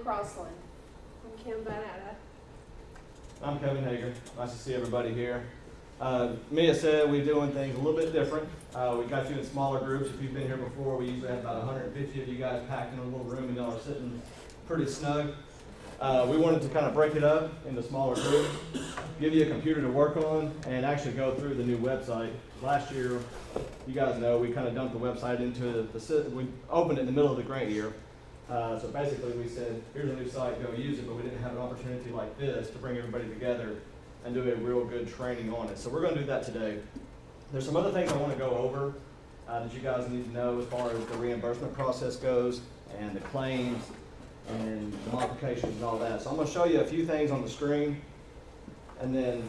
Crossland. I'm Kim Vanetta. I'm Kevin Hager. Nice to see everybody here. Mia said we're doing things a little bit different. We got you in smaller groups. If you've been here before, we usually have about 150 of you guys packed in a little room and y'all are sitting pretty snug. We wanted to kind of break it up into smaller groups, give you a computer to work on, and actually go through the new website. Last year, you guys know, we kind of dumped the website into we opened it in the middle of the grant year. So basically we said, here's a new site, go use it, but we didn't have an opportunity like this to bring everybody together and do a real good training on it. So we're going to do that today. There's some other things I want to go over that you guys need to know as far as the reimbursement process goes and the claims and the modifications and all that. So I'm going to show you a few things on the screen, and then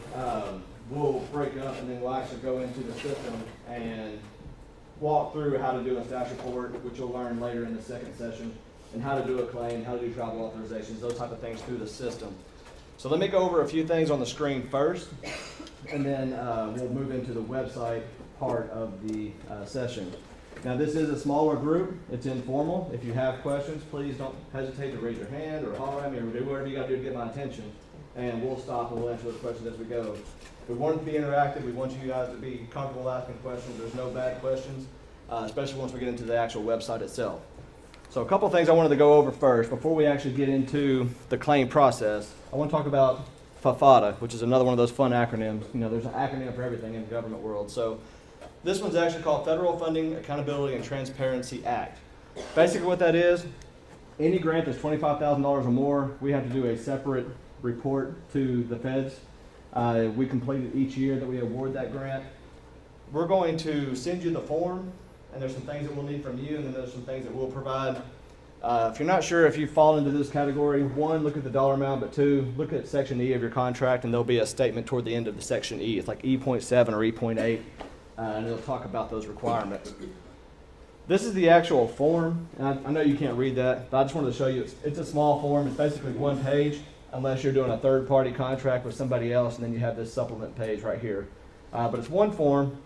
we'll break it up, and then we'll actually go into the system and walk through how to do a status report, which you'll learn later in the second session, and how to do a claim, how to do travel authorizations, those type of things through the system. So let me go over a few things on the screen first, and then we'll move into the website part of the session. Now this is a smaller group, it's informal. If you have questions, please don't hesitate to raise your hand or holler at me or do whatever you gotta do to get my attention. And we'll stop and we'll answer those questions as we go. We want it to be interactive, we want you guys to be comfortable asking questions. There's no bad questions, especially once we get into the actual website itself. So a couple things I wanted to go over first before we actually get into the claim process. I want to talk about FFATA, which is another one of those fun acronyms. You know, there's an acronym for everything in the government world. So this one's actually called Federal Funding, Accountability, and Transparency Act. Basically what that is, any grant that's $25,000 or more, we have to do a separate report to the feds. We complete it each year that we award that grant. We're going to send you the form, and there's some things that we'll need from you, and then there's some things that we'll provide. If you're not sure if you fall into this category, one, look at the dollar amount, but two, look at Section E of your contract, and there'll be a statement toward the end of the Section E. It's like E.7 or E.8, and it'll talk about those requirements. This is the actual form, and I know you can't read that, but I just wanted to show you. It's a small form. It's basically one page, unless you're doing a third-party contract with somebody else, and then you have this supplement page right here. But it's one form.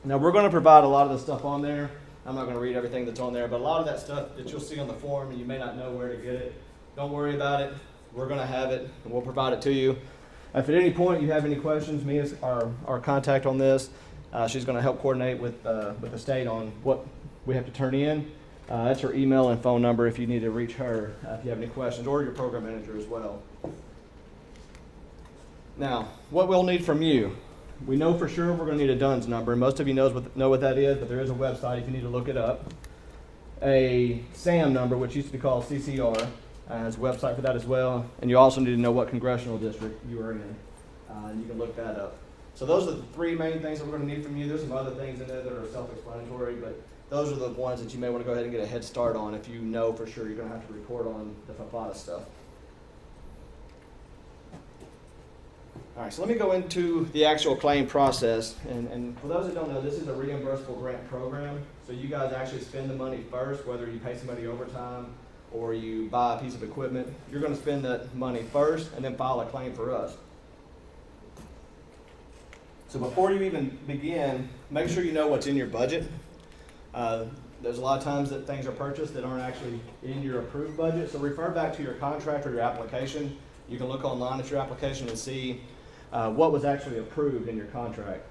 Now, we're going to provide a lot of the stuff on there. I'm not going to read everything that's on there, but a lot of that stuff that you'll see on the form, and you may not know where to get it, don't worry about it. We're going to have it, and we'll provide it to you. If at any point you have any questions, Mia's our contact on this. She's going to help coordinate with the state on what we have to turn in. That's her email and phone number if you need to reach her if you have any questions, or your program manager as well. Now, what we'll need from you. We know for sure we're going to need a DUNS number, and most of you know what that is, but there is a website if you need to look it up. A SAM number, which used to be called CCR, has a website for that as well, and you also need to know what congressional district you are in, and you can look that up. So those are the three main things that we're going to need from you. There's some other things in there that are self-explanatory, but those are the ones that you may want to go ahead and get a head start on if you know for sure you're going to have to report on the FFATA stuff. All right, so let me go into the actual claim process. And for those that don't know, this is a reimbursable grant program. So you guys actually spend the money first, whether you pay somebody overtime or you buy a piece of equipment. You're going to spend that money first and then file a claim for us. So before you even begin, make sure you know what's in your budget. There's a lot of times that things are purchased that aren't actually in your approved budget. So refer back to your contract or your application. You can look online at your application and see what was actually approved in your contract.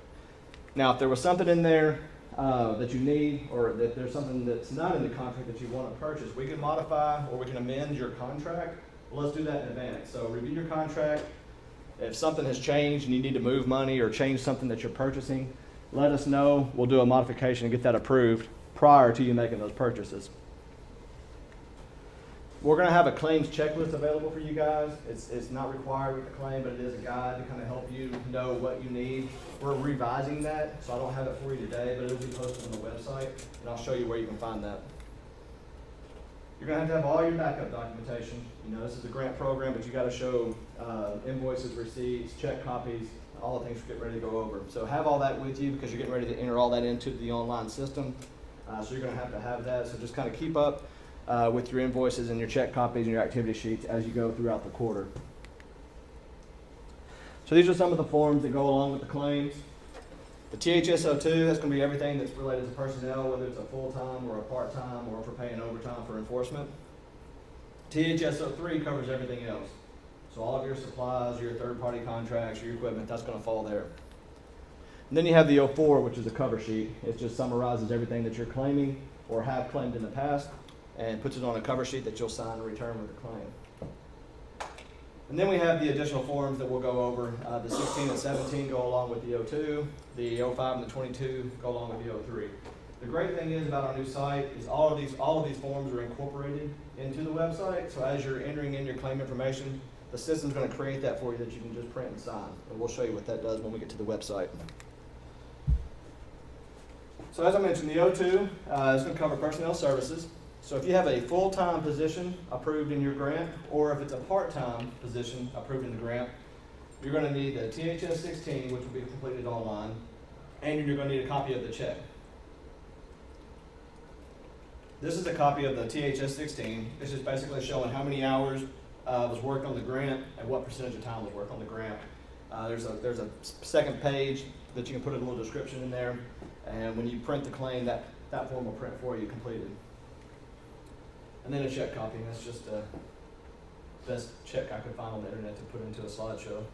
Now, if there was something in there that you need, or that there's something that's not in the contract that you want to purchase, we can modify or we can amend your contract. Well, let's do that in advance. So review your contract. If something has changed and you need to move money or change something that you're purchasing, let us know. We'll do a modification and get that approved prior to you making those purchases. We're going to have a claims checklist available for you guys. It's not required with the claim, but it is a guide to kind of help you know what you need. We're revising that, so I don't have it for you today, but it'll be posted on the website, and I'll show you where you can find that. You're going to have all your backup documentation. You know, this is a grant program, but you got to show invoices, receipts, check copies, all the things we're getting ready to go over. So have all that with you because you're getting ready to enter all that into the online system. So you're going to have that. So just kind of keep up with your invoices and your check copies and your activity sheets as you go throughout the quarter. So these are some of the forms that go along with the claims. The THSO2, that's going to be everything that's related to personnel, whether it's a full-time or a part-time or if we're paying overtime for enforcement. THS-03 covers everything else. So all of your supplies, your third-party contracts, your equipment, that's going to fall there. And then you have the 04, which is a cover sheet. It just summarizes everything that you're claiming or have claimed in the past and puts it on a cover sheet that you'll sign and return with the claim. And then we have the additional forms that we'll go over. The 16 and 17 go along with the 02. The 05 and the 22 go along with the 03. The great thing is about our new site is all of these forms are incorporated into the website. So as you're entering in your claim information, the system's going to create that for you that you can just print and sign. And we'll show you what that does when we get to the website. So as I mentioned, the 02 is going to cover personnel services. So if you have a full-time position approved in your grant, or if it's a part-time position approved in the grant, you're going to need the THS-16, which will be completed online, and you're going to need a copy of the check. This is a copy of the THS-16. It's just basically showing how many hours was worked on the grant and what percentage of time was worked on the grant. There's a second page that you can put a little description in there, and when you print the claim, that form will print for you completed. And then a check copy. That's just the best check I could find on the internet to put into a slideshow.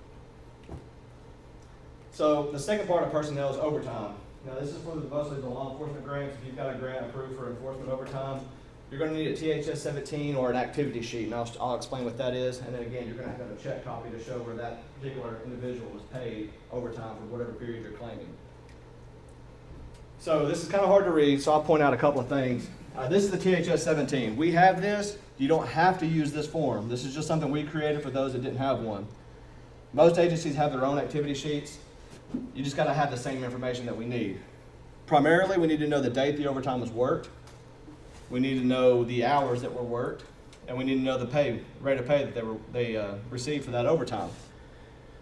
So the second part of personnel is overtime. Now this is for mostly the law enforcement grants. If you've got a grant approved for enforcement overtime, you're going to need a THS-17 or an activity sheet, and I'll explain what that is. And then again, you're going to have a check copy to show where that particular individual was paid overtime for whatever period you're claiming. So this is kind of hard to read, so I'll point out a couple of things. This is the THS-17. We have this. You don't have to use this form. This is just something we created for those that didn't have one. Most agencies have their own activity sheets. You just got to have the same information that we need. Primarily, we need to know the date the overtime was worked. We need to know the hours that were worked, and we need to know the rate of pay that they received for that overtime.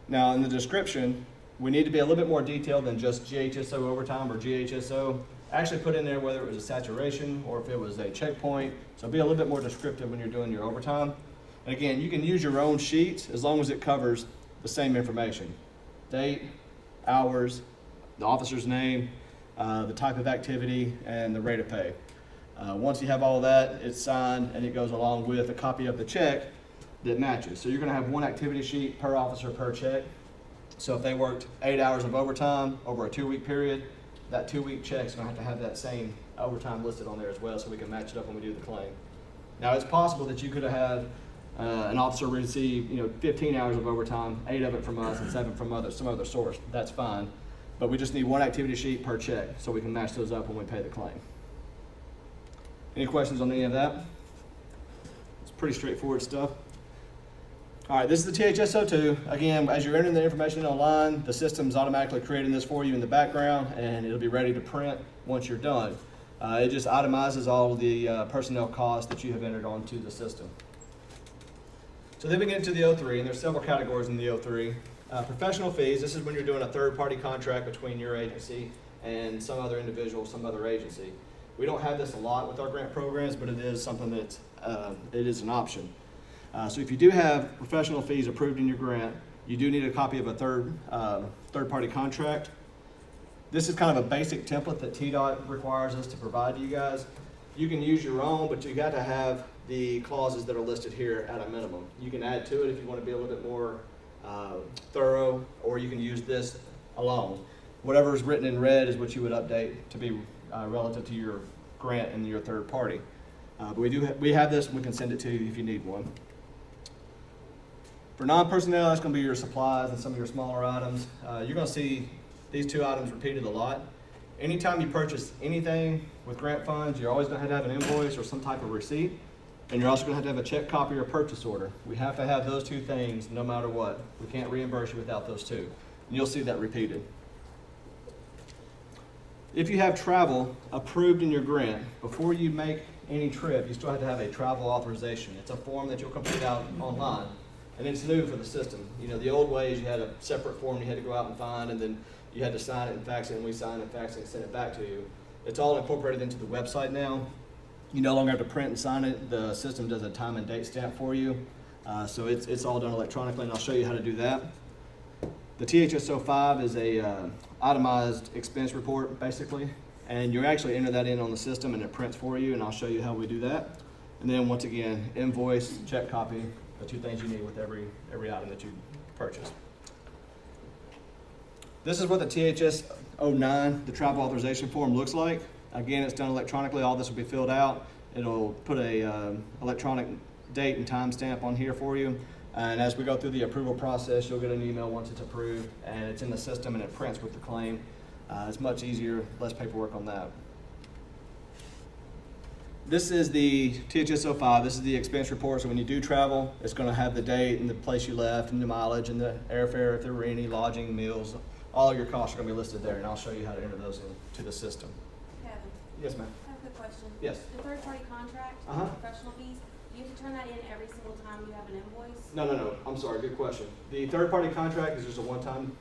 Now, in the description, we need to be a little bit more detailed than just GHSO overtime or GHSO. Actually put in there whether it was a saturation or if it was a checkpoint. So be a little bit more descriptive when you're doing your overtime. And again, you can use your own sheet as long as it covers the same information. Date, hours, the officer's name, the type of activity, and the rate of pay. Once you have all that, it's signed and it goes along with a copy of the check that matches. So you're going to have one activity sheet per officer per check. So if they worked 8 hours of overtime over a 2-week period, that 2-week check is going to have that same overtime listed on there as well, so we can match it up when we do the claim. Now it's possible that you could have had an officer receive 15 hours of overtime, 8 of it from us and 7 from some other source. That's fine, but we just need one activity sheet per check so we can match those up when we pay the claim. Any questions on any of that? It's pretty straightforward stuff. All right, this is the THS-02. Again, as you're entering the information online, the system's automatically creating this for you in the background, and it'll be ready to print once you're done. It just itemizes all of the personnel costs that you have entered onto the system. So then we get into the 03, and there's several categories in the 03. Professional fees, this is when you're doing a third-party contract between your agency and some other individual, some other agency. We don't have this a lot with our grant programs, but it is something that it is an option. So if you do have professional fees approved in your grant, you do need a copy of a third-party contract. This is kind of a basic template that TDOT requires us to provide to you guys. You can use your own, but you got to have the clauses that are listed here at a minimum. You can add to it if you want to be a little bit more thorough, or you can use this alone. Whatever is written in red is what you would update to be relative to your grant and your third party. But we have this, and we can send it to you if you need one. For non-personnel, that's going to be your supplies and some of your smaller items. You're going to see these two items repeated a lot. Anytime you purchase anything with grant funds, you're always going to have an invoice or some type of receipt, and you're also going to have a check copy or purchase order. We have to have those two things no matter what. We can't reimburse you without those two. And you'll see that repeated. If you have travel approved in your grant, before you make any trip, you still have to have a travel authorization. It's a form that you'll complete out online. And it's new for the system. The old ways you had a separate form you had to go out and find, and then you had to sign it and fax it, and we signed it and fax it and send it back to you. It's all incorporated into the website now. You no longer have to print and sign it. The system does a time and date stamp for you. So it's all done electronically, and I'll show you how to do that. The THS-05 is a itemized expense report, basically, and you actually enter that in on the system, and it prints for you, and I'll show you how we do that. And then once again, invoice, check copy, the two things you need with every item that you purchase. This is what the THS 09, the travel authorization form, looks like. Again, it's done electronically. All this will be filled out. It'll put a electronic date and time stamp on here for you. And as we go through the approval process, you'll get an email once it's approved, and it's in the system and it prints with the claim. It's much easier, less paperwork on that. This is the THS 05. This is the expense report. So when you do travel, it's going to have the date and the place you left and the mileage and the airfare, if there were any, lodging, meals. All of your costs are going to be listed there, and I'll show you how to enter those into the system. Kevin, Yes, ma'am. I have a quick question. Yes. The third-party contract, professional fees, do you have to turn that in every single time you have an invoice? No. I'm sorry. Good question. The third-party contract is just a one-time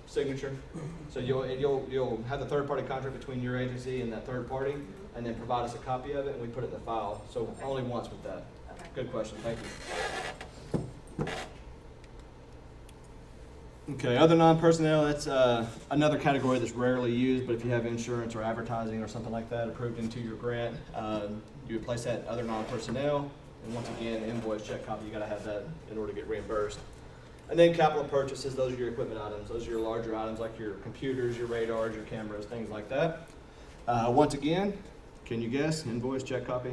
signature. So you'll have the third-party contract between your agency and that third party, and then provide us a copy of it, and we put it in the file. So Okay. only once with that. Okay. Good question. Thank you. Okay, other non-personnel, that's another category that's rarely used, but if you have insurance or advertising or something like that approved into your grant, you would place that in other non-personnel. And once again, invoice, check copy, you gotta have that in order to get reimbursed. And then capital purchases, those are your equipment items. Those are your larger items like your computers, your radars, your cameras, things like that. Once again, can you guess? Invoice, check copy.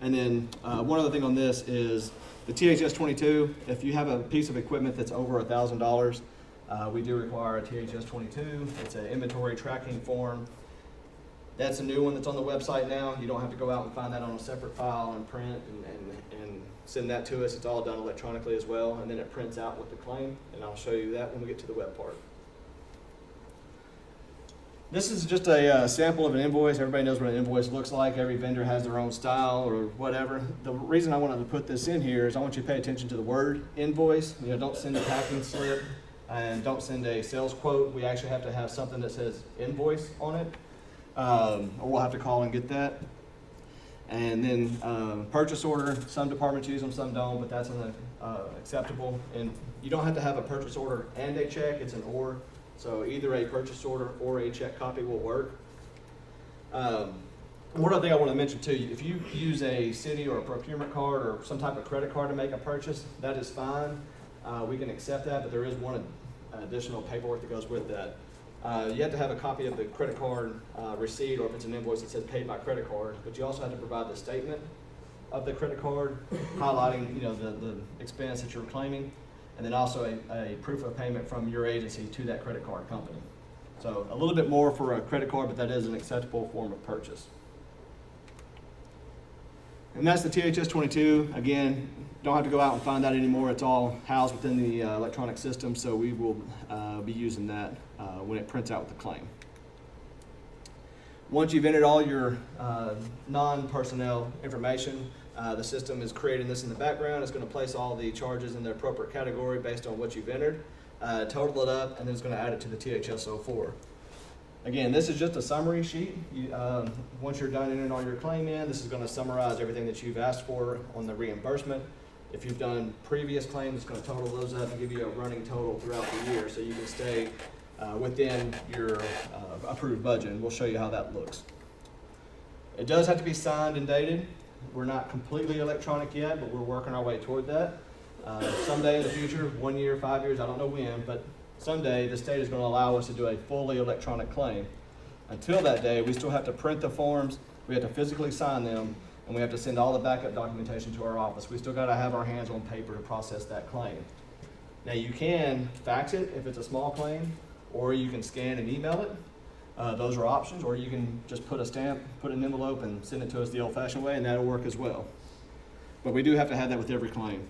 And then one other thing on this is the THS 22, if you have a piece of equipment that's over $1,000, we do require a THS 22. It's an inventory tracking form. That's a new one that's on the website now. You don't have to go out and find that on a separate file and print and send that to us. It's all done electronically as well, and then it prints out with the claim, and I'll show you that when we get to the web part. This is just a sample of an invoice. Everybody knows what an invoice looks like. Every vendor has their own style or whatever. The reason I wanted to put this in here is I want you to pay attention to the word invoice. Don't send a packing slip and don't send a sales quote. We actually have to have something that says invoice on it, or we'll have to call and get that. And then purchase order. Some departments use them, some don't, but that's acceptable. And you don't have to have a purchase order and a check. It's an or. So either a purchase order or a check copy will work. One other thing I want to mention too, if you use a city or a procurement card or some type of credit card to make a purchase, that is fine. We can accept that, but there is one additional paperwork that goes with that. You have to have a copy of the credit card receipt, or if it's an invoice that says paid by credit card, but you also have to provide the statement of the credit card highlighting the expense that you're claiming. And then also a proof of payment from your agency to that credit card company. So a little bit more for a credit card, but that is an acceptable form of purchase. And that's the THS 22. Again, don't have to go out and find that anymore. It's all housed within the electronic system, so we will be using that when it prints out with the claim. Once you've entered all your non-personnel information, the system is creating this in the background. It's going to place all the charges in the appropriate category based on what you've entered, total it up, and then it's going to add it to the THS 04. Again, this is just a summary sheet. Once you're done entering all your claim in, this is going to summarize everything that you've asked for on the reimbursement. If you've done previous claims, it's going to total those up and give you a running total throughout the year so you can stay within your approved budget, and we'll show you how that looks. It does have to be signed and dated. We're not completely electronic yet, but we're working our way toward that. Someday in the future, 1 year, 5 years, I don't know when, but someday the state is going to allow us to do a fully electronic claim. Until that day, we still have to print the forms, we have to physically sign them, and we have to send all the backup documentation to our office. We still got to have our hands on paper to process that claim. Now you can fax it if it's a small claim, or you can scan and email it. Those are options, or you can just put a stamp, put an envelope, and send it to us the old-fashioned way, and that'll work as well. But we do have to have that with every claim.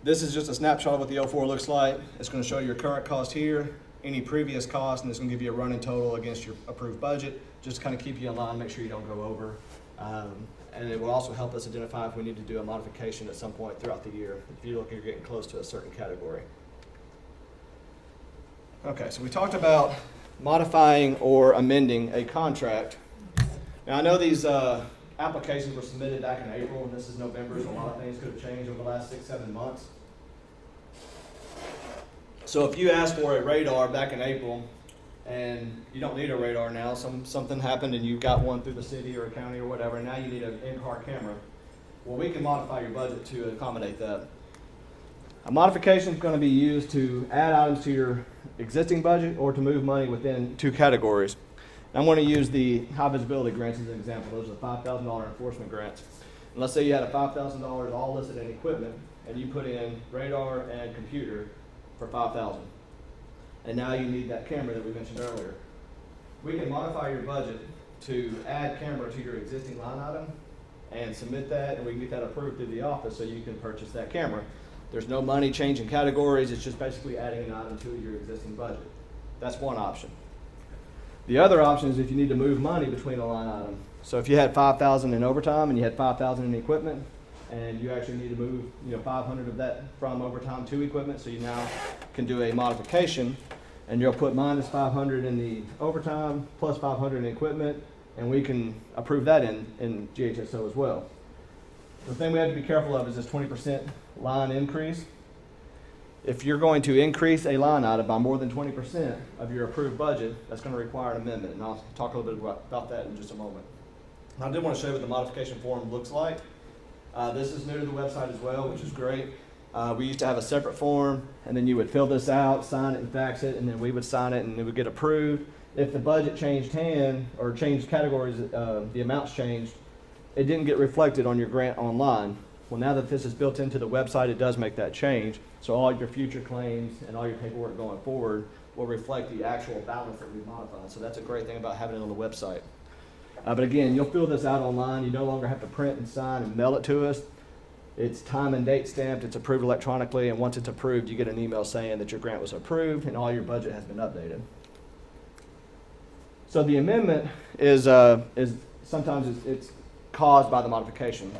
This is just a snapshot of what the 04 looks like. It's going to show your current cost here, any previous cost, and it's going to give you a running total against your approved budget, just to kind of keep you in line, make sure you don't go over. And it will also help us identify if we need to do a modification at some point throughout the year, if you look you're getting close to a certain category. Okay, so we talked about modifying or amending a contract. Now I know these applications were submitted back in April, and this is November, so a lot of things could have changed over the last 6-7 months. So if you asked for a radar back in April, and you don't need a radar now. Something happened and you got one through the city or a county or whatever, and now you need an in-car camera. Well, we can modify your budget to accommodate that. A modification is going to be used to add items to your existing budget or to move money within two categories. I'm going to use the high visibility grants as an example. Those are the $5,000 enforcement grants. And let's say you had a $5,000 all listed in equipment, and you put in radar and computer for $5,000. And now you need that camera that we mentioned earlier. We can modify your budget to add camera to your existing line item and submit that, and we can get that approved through the office so you can purchase that camera. There's no money changing categories. It's just basically adding an item to your existing budget. That's one option. The other option is if you need to move money between a line item. So if you had $5,000 in overtime and you had $5,000 in equipment, and you actually need to move, $500 of that from overtime to equipment, so you now can do a modification, and you'll put minus $500 in the overtime, plus $500 in equipment, and we can approve that in GHSO as well. The thing we have to be careful of is this 20% line increase. If you're going to increase a line item by more than 20% of your approved budget, that's going to require an amendment, and I'll talk a little bit about that in just a moment. I did want to show you what the modification form looks like. This is new to the website as well, which is great. We used to have a separate form, and then you would fill this out, sign it, and fax it, and then we would sign it, and it would get approved. If the budget changed hand or changed categories, the amounts changed, it didn't get reflected on your grant online. Well, now that this is built into the website, it does make that change. So all your future claims and all your paperwork going forward will reflect the actual balance that we've modified. So that's a great thing about having it on the website. But again, you'll fill this out online. You no longer have to print and sign and mail it to us. It's time and date stamped. It's approved electronically. And once it's approved, you get an email saying that your grant was approved and all your budget has been updated. So the amendment is sometimes it's caused by the modification.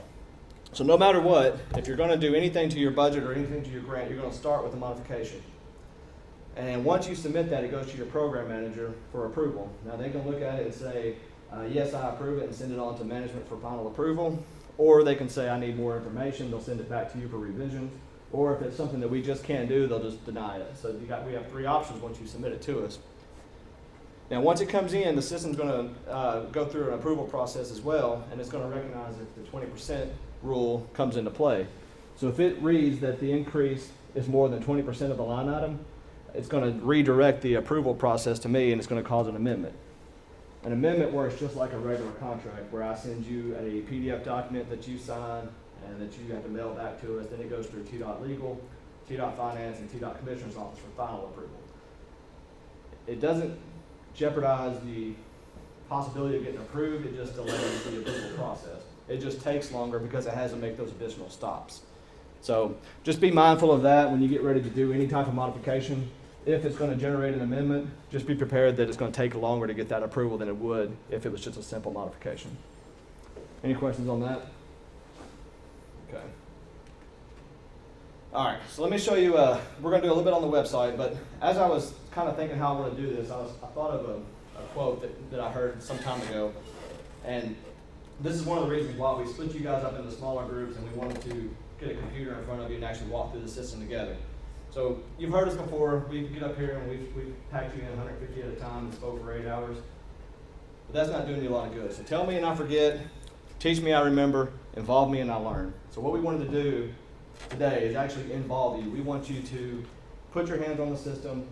So no matter what, if you're going to do anything to your budget or anything to your grant, you're going to start with a modification. And once you submit that, it goes to your program manager for approval. Now they can look at it and say, yes, I approve it, and send it on to management for final approval. Or they can say, I need more information. They'll send it back to you for revisions. Or if it's something that we just can't do, they'll just deny it. So we have three options once you submit it to us. Now, once it comes in, the system's going to go through an approval process as well, and it's going to recognize if the 20% rule comes into play. So if it reads that the increase is more than 20% of the line item, it's going to redirect the approval process to me, and it's going to cause an amendment. An amendment works just like a regular contract, where I send you a PDF document that you sign and that you have to mail back to us. Then it goes through T.Dot Legal, T.Dot Finance, and T.Dot Commissioner's Office for final approval. It doesn't jeopardize the possibility of getting approved. It just delays the approval process. It just takes longer because it has to make those additional stops. So just be mindful of that when you get ready to do any type of modification. If it's going to generate an amendment, just be prepared that it's going to take longer to get that approval than it would if it was just a simple modification. Any questions on that? Okay. All right, so let me show you, we're going to do a little bit on the website, but as I was kind of thinking how I want to do this, I thought of a quote that I heard some time ago, and this is one of the reasons why we split you guys up into smaller groups, and we wanted to get a computer in front of you and actually walk through the system together. So you've heard us before. We get up here and we've packed you in 150 at a time and spoke for 8 hours. But that's not doing you a lot of good. So tell me and I forget, teach me I remember, involve me and I learn. So what we wanted to do today is actually involve you. We want you to put your hands on the system,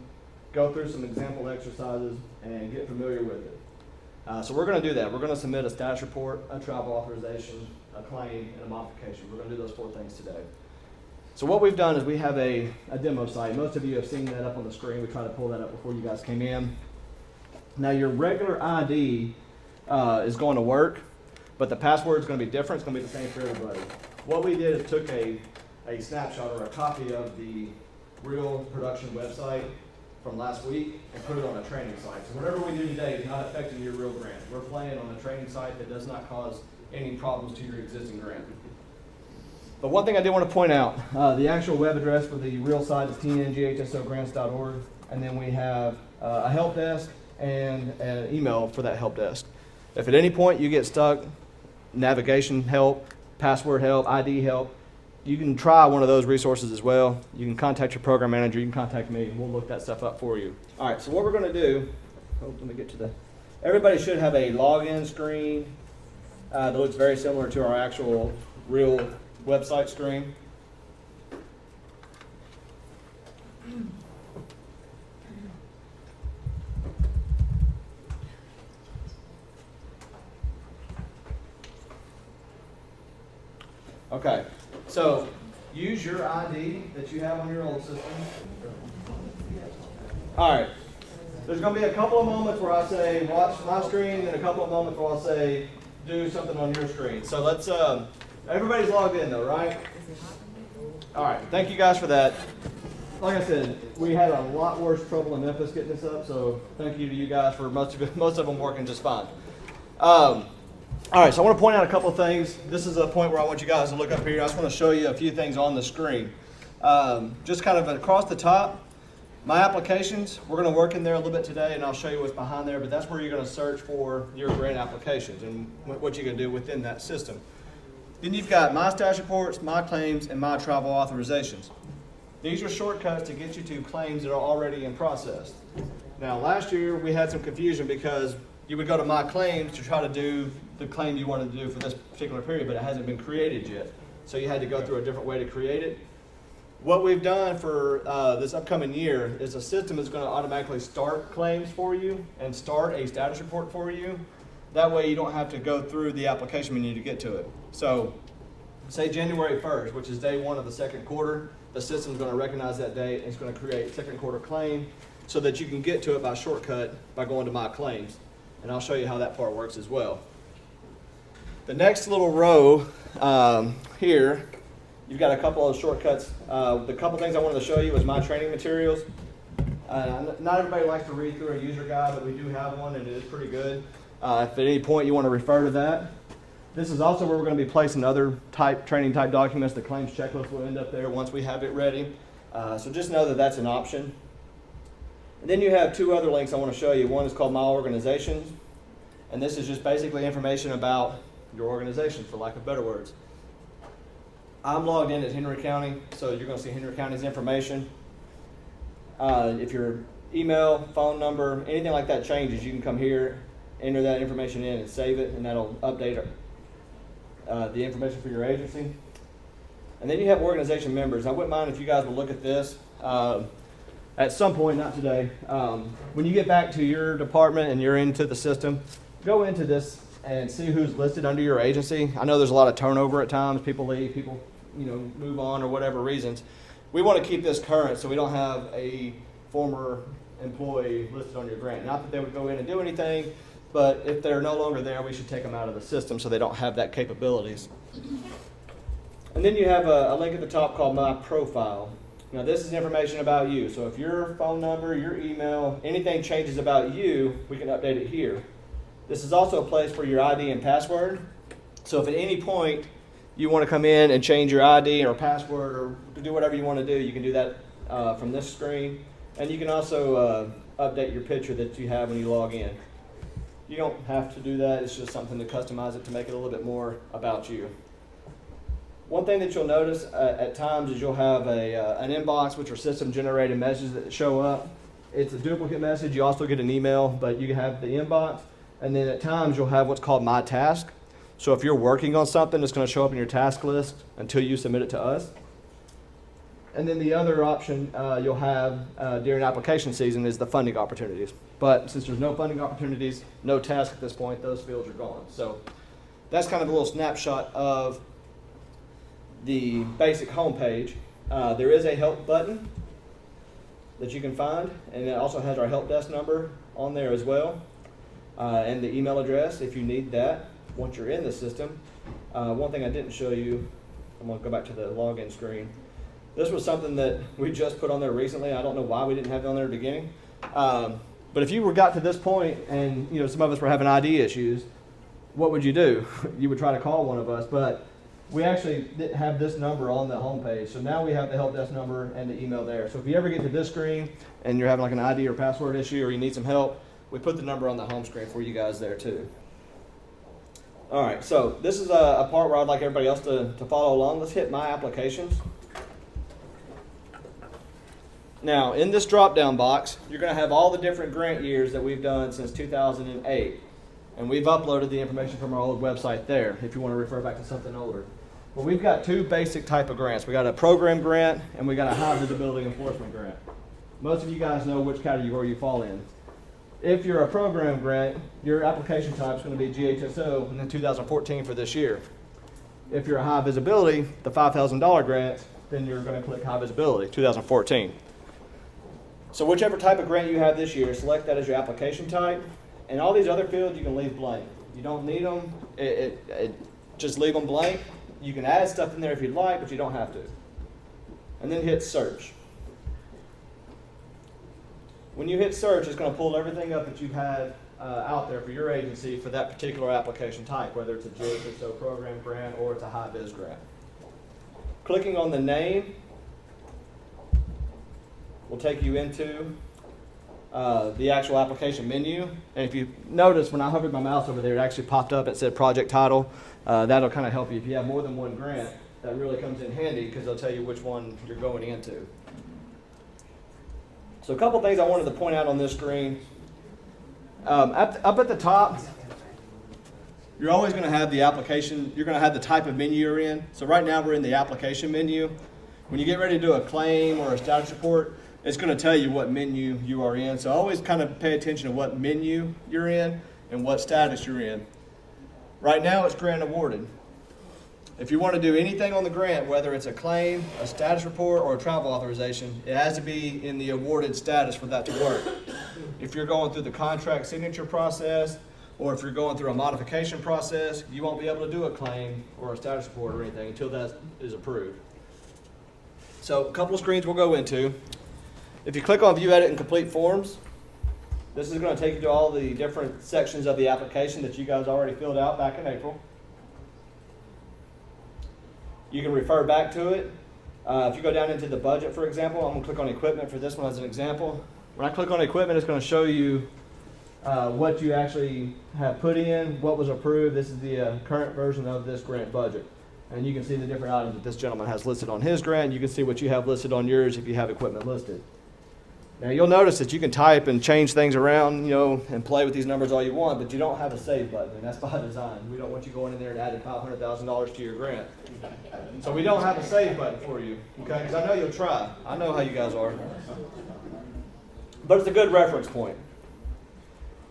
go through some example exercises, and get familiar with it. So we're going to do that. We're going to submit a status report, a travel authorization, a claim, and a modification. We're going to do those 4 things today. So what we've done is we have a demo site. Most of you have seen that up on the screen. We tried to pull that up before you guys came in. Now your regular ID is going to work, but the password is going to be different. It's going to be the same for everybody. What we did is took a snapshot or a copy of the real production website from last week and put it on a training site. So whatever we do today is not affecting your real grant. We're playing on a training site that does not cause any problems to your existing grant. But one thing I did want to point out, the actual web address for the real site is tnghsogrants.org, and then we have a help desk and an email for that help desk. If at any point you get stuck, navigation help, password help, ID help, you can try one of those resources as well. You can contact your program manager, you can contact me, and we'll look that stuff up for you. All right, so what we're going to do let me get to the, everybody should have a login screen that looks very similar to our actual real website screen. Okay, so use your ID that you have on your old system. All right, there's going to be a couple of moments where I say watch my screen and a couple of moments where I'll say do something on your screen. So let's, everybody's logged in though, right? All right, thank you guys for that. Like I said, we had a lot worse trouble in Memphis getting this up, so thank you to you guys for most of them working just fine. All right, so I want to point out a couple of things. This is a point where I want you guys to look up here. I just want to show you a few things on the screen. Just kind of across the top, my applications, we're going to work in there a little bit today, and I'll show you what's behind there, but that's where you're going to search for your grant applications and what you can do within that system. Then you've got my status reports, my claims, and my travel authorizations. These are shortcuts to get you to claims that are already in process. Now, last year we had some confusion because you would go to my claims to try to do the claim you wanted to do for this particular period, but it hasn't been created yet. So you had to go through a different way to create it. What we've done for this upcoming year is the system is going to automatically start claims for you and start a status report for you. That way you don't have to go through the application menu to get to it. So say January 1st, which is day one of the second quarter, the system's going to recognize that date and it's going to create second quarter claim so that you can get to it by shortcut by going to my claims. And I'll show you how that part works as well. The next little row here, you've got a couple of shortcuts. The couple things I wanted to show you is my training materials. Not everybody likes to read through a user guide, but we do have one and it is pretty good. If at any point you want to refer to that. This is also where we're going to be placing other training type documents. The claims checklist will end up there once we have it ready. So just know that that's an option. And then you have two other links I want to show you. One is called My Organizations, and this is just basically information about your organization, for lack of better words. I'm logged in at Henry County, so you're going to see Henry County's information. If your email, phone number, anything like that changes, you can come here, enter that information in and save it, and that'll update the information for your agency. And then you have organization members. I wouldn't mind if you guys would look at this. At some point, not today, when you get back to your department and you're into the system, go into this and see who's listed under your agency. I know there's a lot of turnover at times. People leave, people move on or whatever reasons. We want to keep this current so we don't have a former employee listed on your grant. Not that they would go in and do anything, but if they're no longer there, we should take them out of the system so they don't have that capabilities. And then you have a link at the top called My Profile. Now this is information about you. So if your phone number, your email, anything changes about you, we can update it here. This is also a place for your ID and password. So if at any point you want to come in and change your ID or password or do whatever you want to do, you can do that from this screen. And you can also update your picture that you have when you log in. You don't have to do that. It's just something to customize it to make it a little bit more about you. One thing that you'll notice at times is you'll have an inbox, which are system-generated messages that show up. It's a duplicate message. You also get an email, but you have the inbox. And then at times you'll have what's called My Task. So if you're working on something, it's going to show up in your task list until you submit it to us. And then the other option you'll have during application season is the funding opportunities. But since there's no funding opportunities, no task at this point, those fields are gone. So that's kind of a little snapshot of the basic homepage. There is a help button that you can find, and it also has our help desk number on there as well, and the email address if you need that once you're in the system. One thing I didn't show you, I'm going to go back to the login screen. This was something that we just put on there recently. I don't know why we didn't have it on there at the beginning. But if you got to this point and some of us were having ID issues, what would you do? You would try to call one of us, but we actually didn't have this number on the homepage. So now we have the help desk number and the email there. So if you ever get to this screen and you're having like an ID or password issue or you need some help, we put the number on the home screen for you guys there too. All right, so this is a part where I'd like everybody else to follow along. Let's hit My Applications. Now, in this drop-down box, you're going to have all the different grant years that we've done since 2008. And we've uploaded the information from our old website there if you want to refer back to something older. But we've got two basic type of grants. We got a program grant and we got a high visibility enforcement grant. Most of you guys know which category you fall in. If you're a program grant, your application type is going to be GHSO in 2014 for this year. If you're a high visibility, the $5,000 grant, then you're going to click high visibility, 2014. So whichever type of grant you have this year, select that as your application type. And all these other fields you can leave blank. You don't need them, just leave them blank. You can add stuff in there if you'd like, but you don't have to. And then hit search. When you hit search, it's going to pull everything up that you've had out there for your agency for that particular application type, whether it's a GHSO program grant or it's a high vis grant. Clicking on the name will take you into the actual application menu. And if you notice, when I hovered my mouse over there, it actually popped up. It said project title. That'll kind of help you. If you have more than one grant, that really comes in handy because they'll tell you which one you're going into. So a couple things I wanted to point out on this screen. Up at the top, you're always going to have the application. You're going to have the type of menu you're in. So right now we're in the application menu. When you get ready to do a claim or a status report, it's going to tell you what menu you are in. So always kind of pay attention to what menu you're in and what status you're in. Right now it's grant awarded. If you want to do anything on the grant, whether it's a claim, a status report, or a travel authorization, it has to be in the awarded status for that to work. If you're going through the contract signature process, or if you're going through a modification process, you won't be able to do a claim or a status report or anything until that is approved. So a couple of screens we'll go into. If you click on View, Edit, and Complete Forms, this is going to take you to all the different sections of the application that you guys already filled out back in April. You can refer back to it. If you go down into the budget, for example, I'm going to click on equipment for this one as an example. When I click on equipment, it's going to show you what you actually have put in, what was approved. This is the current version of this grant budget. And you can see the different items that this gentleman has listed on his grant. You can see what you have listed on yours if you have equipment listed. Now you'll notice that you can type and change things around, and play with these numbers all you want, but you don't have a save button, and that's by design. We don't want you going in there and adding $500,000 to your grant. So we don't have a save button for you, okay? Because I know you'll try. I know how you guys are. But it's a good reference point.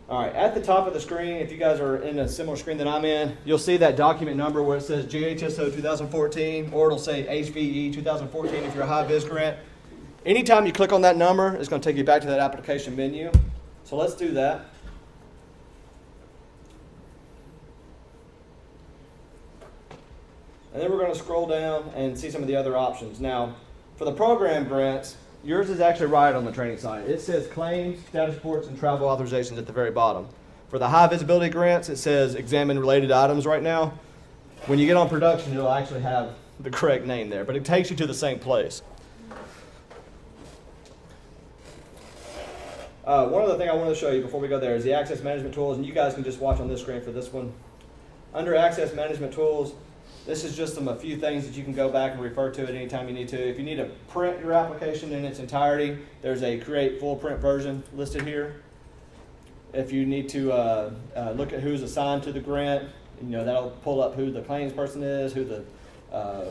All right, at the top of the screen, if you guys are in a similar screen that I'm in, you'll see that document number where it says GHSO 2014, or it'll say HVE 2014 if you're a high vis grant. Anytime you click on that number, it's going to take you back to that application menu. So let's do that. And then we're going to scroll down and see some of the other options. Now, for the program grants, yours is actually right on the training side. It says claims, status reports, and travel authorizations at the very bottom. For the high visibility grants, it says examine related items right now. When you get on production, it'll actually have the correct name there, but it takes you to the same place. One other thing I wanted to show you before we go there is the access management tools, and you guys can just watch on this screen for this one. Under access management tools, this is just a few things that you can go back and refer to at any time you need to. If you need to print your application in its entirety, there's a create full print version listed here. If you need to look at who's assigned to the grant, that'll pull up who the claims person is, who the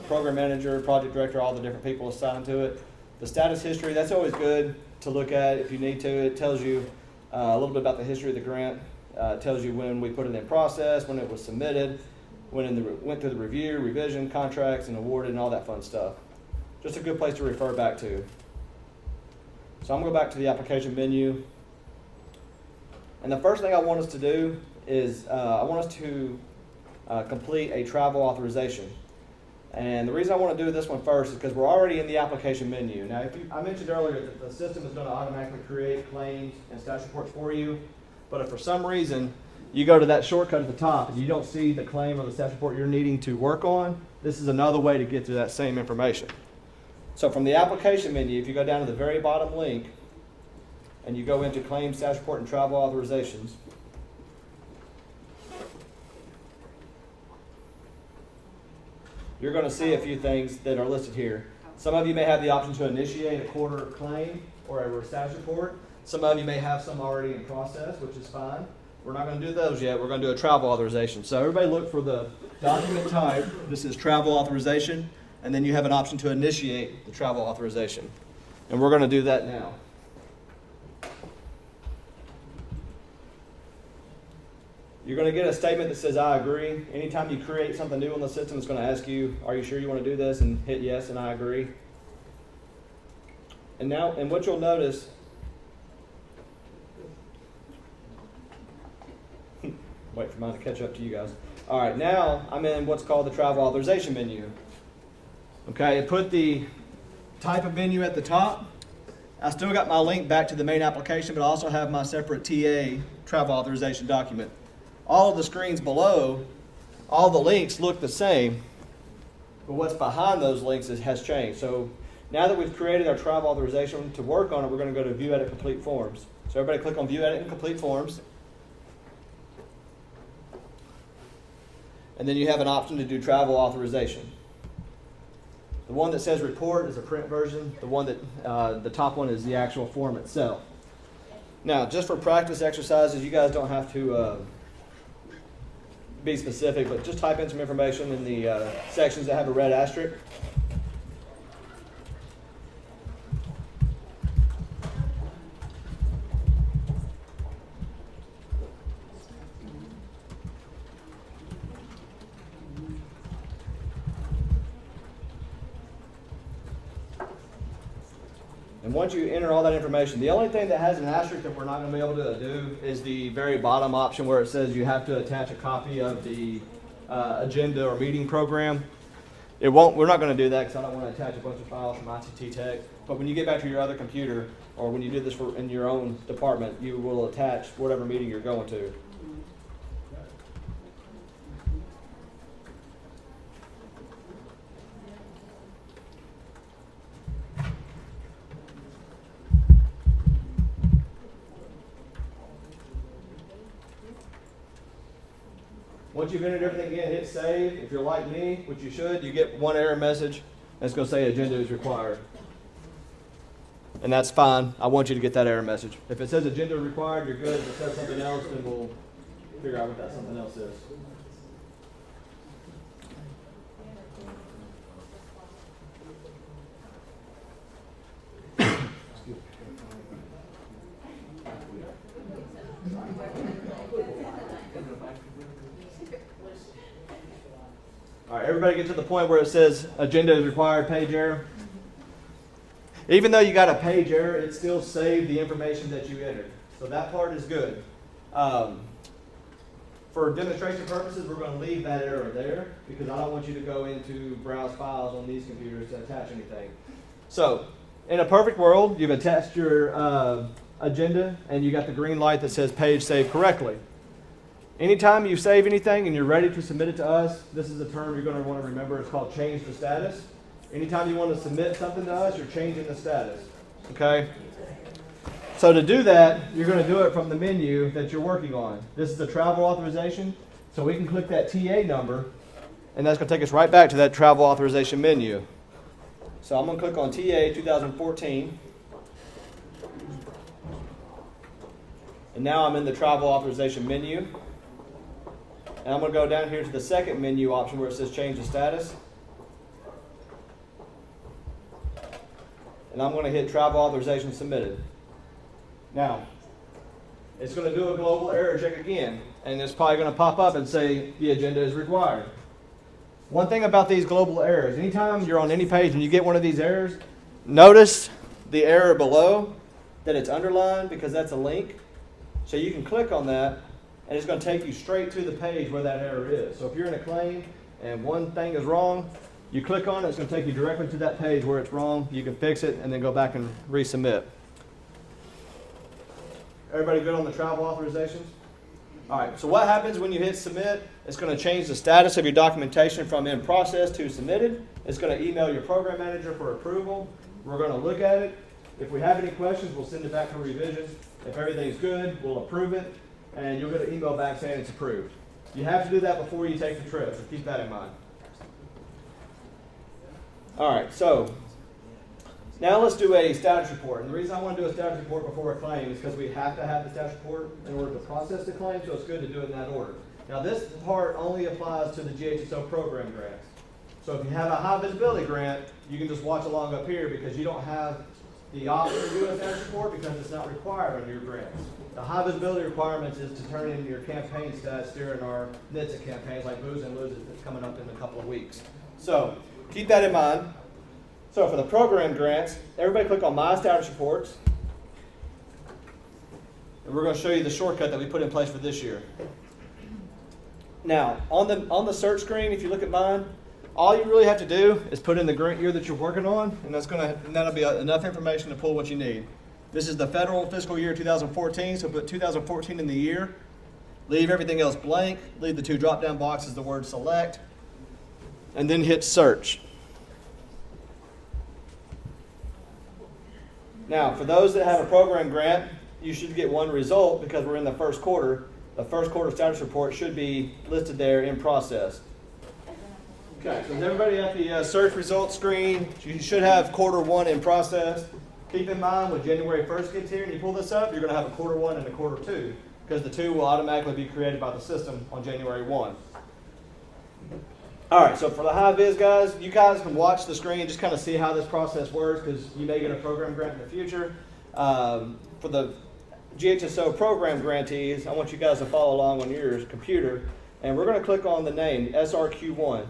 program manager, project director, all the different people assigned to it. The status history, that's always good to look at if you need to. It tells you a little bit about the history of the grant. It tells you when we put it in process, when it was submitted, when it went through the review, revision, contracts, and awarded, and all that fun stuff. Just a good place to refer back to. So I'm going to go back to the application menu. And the first thing I want us to do is I want us to complete a travel authorization. And the reason I want to do this one first is because we're already in the application menu. Now, I mentioned earlier that the system is going to automatically create claims and status reports for you. But if for some reason you go to that shortcut at the top and you don't see the claim or the status report you're needing to work on, this is another way to get to that same information. So from the application menu, if you go down to the very bottom link and you go into claims, status report, and travel authorizations, you're going to see a few things that are listed here. Some of you may have the option to initiate a quarter claim or a status report. Some of you may have some already in process, which is fine. We're not going to do those yet. We're going to do a travel authorization. So everybody look for the document type. This is travel authorization, and then you have an option to initiate the travel authorization. And we're going to do that now. You're going to get a statement that says, I agree. Anytime you create something new on the system, it's going to ask you, are you sure you want to do this? And hit yes, and I agree. And now, and what you'll notice, wait for mine to catch up to you guys. All right, now I'm in what's called the travel authorization menu. Okay, it put the type of menu at the top. I still got my link back to the main application, but I also have my separate TA travel authorization document. All of the screens below, all the links look the same, but what's behind those links has changed. So now that we've created our travel authorization to work on it, we're going to go to View, Edit, Complete Forms. So everybody click on View, Edit, and Complete Forms. And then you have an option to do travel authorization. The one that says report is a print version. The one that, the top one is the actual form itself. Now, just for practice exercises, you guys don't have to be specific, but just type in some information in the sections that have a red asterisk. And once you enter all that information, the only thing that has an asterisk that we're not going to be able to do is the very bottom option where it says you have to attach a copy of the agenda or meeting program. It won't. We're not going to do that because I don't want to attach a bunch of files from ICT Tech. But when you get back to your other computer, or when you do this in your own department, you will attach whatever meeting you're going to. Once you've entered everything in, hit save. If you're like me, which you should, you get one error message that's going to say agenda is required. And that's fine. I want you to get that error message. If it says agenda required, you're good. If it says something else, then we'll figure out what that something else is. All right, everybody get to the point where it says agenda is required, page error. Even though you got a page error, it still saved the information that you entered. So that part is good. For demonstration purposes, we're going to leave that error there because I don't want you to go into browse files on these computers to attach anything. So in a perfect world, you've attached your agenda and you got the green light that says page saved correctly. Anytime you save anything and you're ready to submit it to us, this is a term you're going to want to remember. It's called change the status. Anytime you want to submit something to us, you're changing the status. Okay? So to do that, you're going to do it from the menu that you're working on. This is the travel authorization. So we can click that TA number, and that's going to take us right back to that travel authorization menu. So I'm going to click on TA 2014. And now I'm in the travel authorization menu. And I'm going to go down here to the second menu option where it says change the status. And I'm going to hit travel authorization submitted. Now, it's going to do a global error check again. And it's probably going to pop up and say the agenda is required. One thing about these global errors, anytime you're on any page and you get one of these errors, notice the error below that it's underlined because that's a link. So you can click on that. And it's going to take you straight to the page where that error is. So if you're in a claim and one thing is wrong, you click on it, it's going to take you directly to that page where it's wrong. You can fix it and then go back and resubmit. Everybody good on the travel authorizations? All right, so what happens when you hit submit? It's going to change the status of your documentation from in process to submitted. It's going to email your program manager for approval. We're going to look at it. If we have any questions, we'll send it back for revision. If everything's good, we'll approve it. And you'll get an email back saying it's approved. You have to do that before you take the trip, so keep that in mind. All right, so Now let's do a status report. And the reason I want to do a status report before a claim is because we have to have the status report in order to process the claim, so it's good to do it in that order. Now this part only applies to the GHSO program grants. So if you have a high visibility grant, you can just watch along up here because you don't have the option to do a status report because it's not required under your grants. The high visibility requirements is to turn in your campaign stats during our NHTSA campaigns like Booze and Loses that's coming up in a couple of weeks. So keep that in mind. So for the program grants, everybody click on My Status Reports. And we're going to show you the shortcut that we put in place for this year. Now, on the search screen, if you look at mine, all you really have to do is put in the grant year that you're working on, and that'll be enough information to pull what you need. This is the federal fiscal year 2014, so put 2014 in the year. Leave everything else blank. Leave the two drop-down boxes, the word select, and then hit search. Now, for those that have a program grant, you should get one result because we're in the first quarter. The first quarter status report should be listed there in process. Okay, so is everybody at the search results screen? You should have quarter one in process. Keep in mind when January 1st gets here and you pull this up, you're going to have a quarter one and a quarter two because the two will automatically be created by the system on January 1. All right, so for the high vis guys, you guys can watch the screen, just kind of see how this process works because you may get a program grant in the future. For the GHSO program grantees, I want you guys to follow along on your computer, and we're going to click on the name, SRQ1.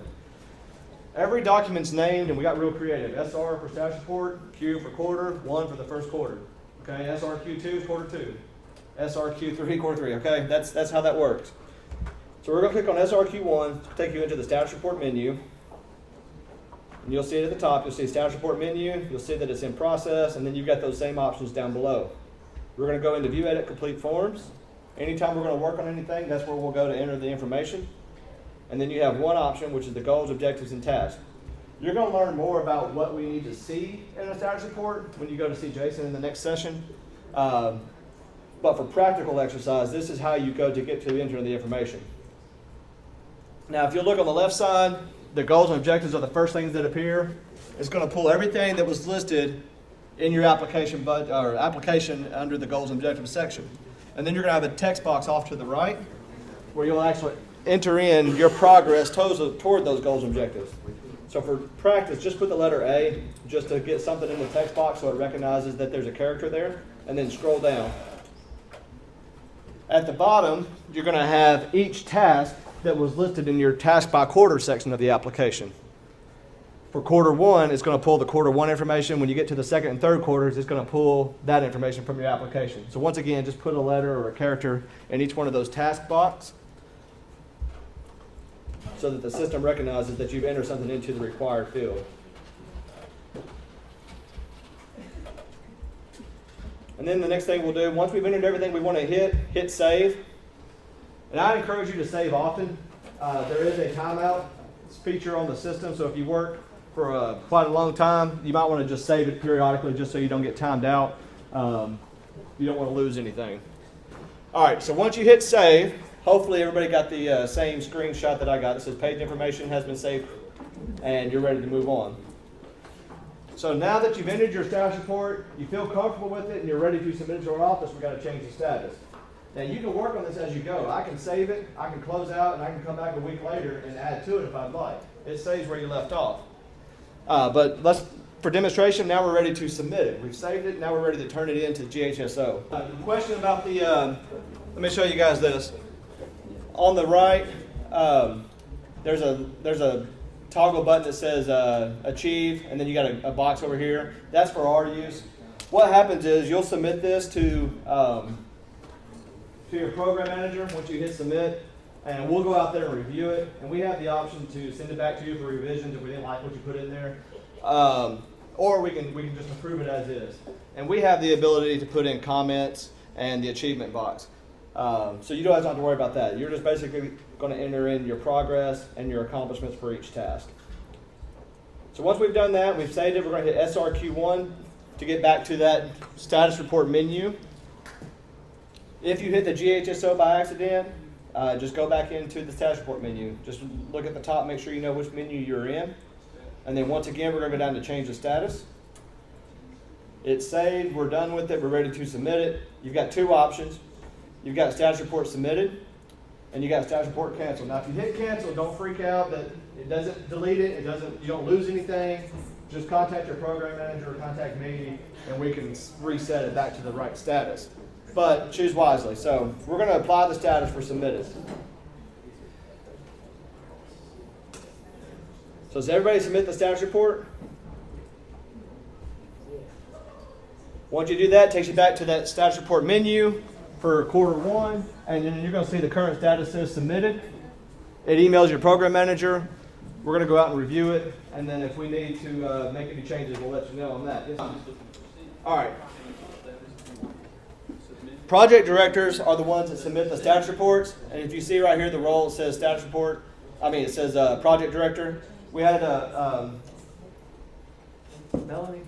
Every document's named, and we got real creative. SR for status report, Q for quarter, 1 for the first quarter. Okay, SRQ2 is quarter 2. SRQ3, quarter 3. Okay, that's how that works. So we're going to click on SRQ1 to take you into the status report menu. And you'll see it at the top. You'll see status report menu. You'll see that it's in process, and then you've got those same options down below. We're going to go into View, Edit, Complete Forms. Anytime we're going to work on anything, that's where we'll go to enter the information. And then you have one option, which is the goals, objectives, and tasks. You're going to learn more about what we need to see in a status report when you go to see Jason in the next session. But for practical exercise, this is how you go to get to enter the information. Now, if you look on the left side, the goals and objectives are the first things that appear. It's going to pull everything that was listed in your application under the goals and objectives section. And then you're going to have a text box off to the right where you'll actually enter in your progress toward those goals and objectives. So for practice, just put the letter A just to get something in the text box so it recognizes that there's a character there, and then scroll down. At the bottom, you're going to have each task that was listed in your task by quarter section of the application. For quarter 1, it's going to pull the quarter 1 information. When you get to the second and third quarters, it's going to pull that information from your application. So once again, just put a letter or a character in each one of those task boxes so that the system recognizes that you've entered something into the required field. And then the next thing we'll do, once we've entered everything we want to hit save. And I encourage you to save often. There is a timeout feature on the system, so if you work for quite a long time, you might want to just save it periodically just so you don't get timed out. You don't want to lose anything. All right, so once you hit save, hopefully everybody got the same screenshot that I got. It says page information has been saved, and you're ready to move on. So now that you've entered your status report, you feel comfortable with it, and you're ready to submit it to our office, we've got to change the status. Now you can work on this as you go. I can save it, I can close out, and I can come back a week later and add to it if I'd like. It stays where you left off. But for demonstration, now we're ready to submit it. We've saved it, now we're ready to turn it into GHSO. Question about the, let me show you guys this. On the right, there's a toggle button that says achieve, and then you got a box over here. That's for our use. What happens is you'll submit this to your program manager once you hit submit, and we'll go out there and review it, and we have the option to send it back to you for revisions if we didn't like what you put in there, or we can just approve it as is. And we have the ability to put in comments and the achievement box. So you don't have to worry about that. You're just basically going to enter in your progress and your accomplishments for each task. So once we've done that, we've saved it, we're going to hit SRQ1 to get back to that status report menu. If you hit the GHSO by accident, just go back into the status report menu. Just look at the top, make sure you know which menu you're in. And then once again, we're going to go down to change the status. It's saved, we're done with it, we're ready to submit it. You've got two options. You've got status report submitted, and you got status report canceled. Now, if you hit cancel, don't freak out that it doesn't delete it, you don't lose anything. Just contact your program manager or contact me, and we can reset it back to the right status. But choose wisely. So we're going to apply the status for submitted. So does everybody submit the status report? Once you do that, it takes you back to that status report menu for quarter one, and then you're going to see the current status says submitted. It emails your program manager. We're going to go out and review it, and then if we need to make any changes, we'll let you know on that. All right. Project directors are the ones that submit the status reports, and if you see right here the role, it says status report. It says project director. We had Melanie.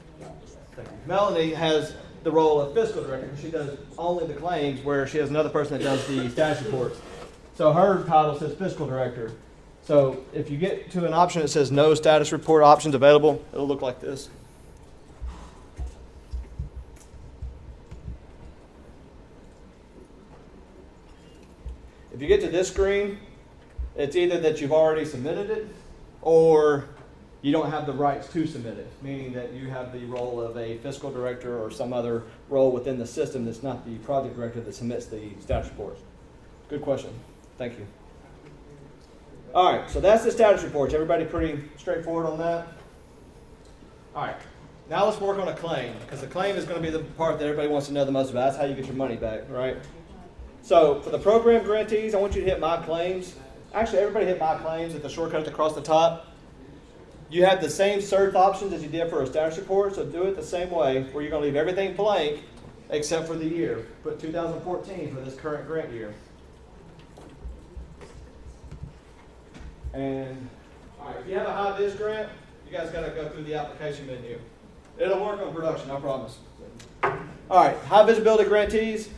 Melanie has the role of fiscal director. She does only the claims, where she has another person that does the status reports. So her title says fiscal director. So if you get to an option that says no status report options available, it'll look like this. If you get to this screen, it's either that you've already submitted it or you don't have the rights to submit it, meaning that you have the role of a fiscal director or some other role within the system that's not the project director that submits the status reports. Good question. Thank you. All right, so that's the status reports. Everybody pretty straightforward on that? All right, now let's work on a claim, because the claim is going to be the part that everybody wants to know the most about. That's how you get your money back, right? So for the program grantees, I want you to hit My Claims. Actually, everybody hit My Claims at the shortcut across the top. You have the same search options as you did for a status report, so do it the same way, where you're going to leave everything blank except for the year. Put 2014 for this current grant year. And all right, if you have a high vis grant, you guys got to go through the application menu. It'll work on production, I promise. All right, high visibility grantees.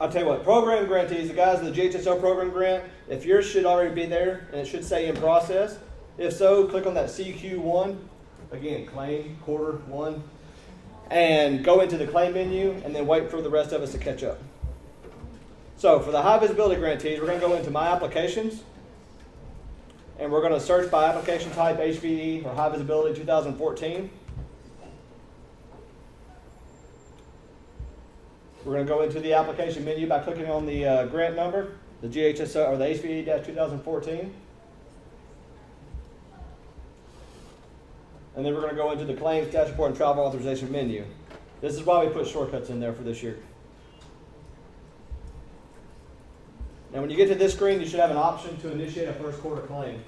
I'll tell you what, program grantees, the guys in the GHSO program grant, if yours should already be there and it should say in process. If so, click on that CQ1, again, claim quarter one, and go into the claim menu and then wait for the rest of us to catch up. So for the high visibility grantees, we're going to go into My Applications, and we're going to search by application type HVE or High Visibility 2014. We're going to go into the application menu by clicking on the grant number, the GHSO or the HVE-2014. And then we're going to go into the claims, status report, and travel authorization menu. This is why we put shortcuts in there for this year. Now when you get to this screen, you should have an option to initiate a first quarter claim.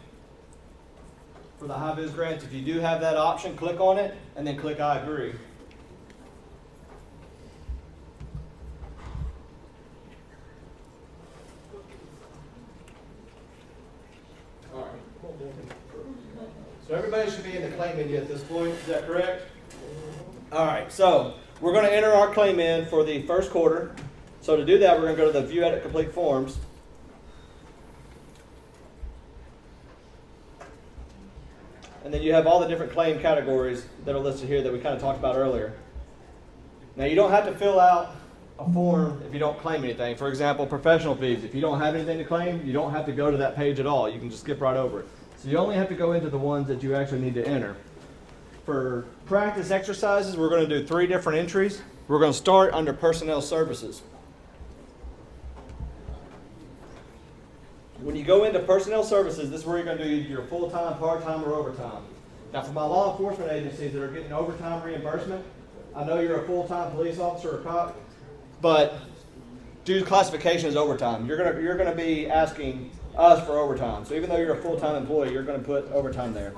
For the high vis grants, if you do have that option, click on it and then click I agree. All right. So everybody should be in the claim menu at this point, is that correct? All right, so we're going to enter our claim in for the first quarter. So to do that, we're going to go to the View, Edit, Complete Forms. And then you have all the different claim categories that are listed here that we kind of talked about earlier. Now you don't have to fill out a form if you don't claim anything. For example, professional fees. If you don't have anything to claim, you don't have to go to that page at all. You can just skip right over it. So you only have to go into the ones that you actually need to enter. For practice exercises, we're going to do 3 different entries. We're going to start under personnel services. When you go into personnel services, this is where you're going to do your full-time, part-time, or overtime. Now for my law enforcement agencies that are getting overtime reimbursement, I know you're a full-time police officer or cop, but due to classification as overtime, you're going to be asking us for overtime. So even though you're a full-time employee, you're going to put overtime there.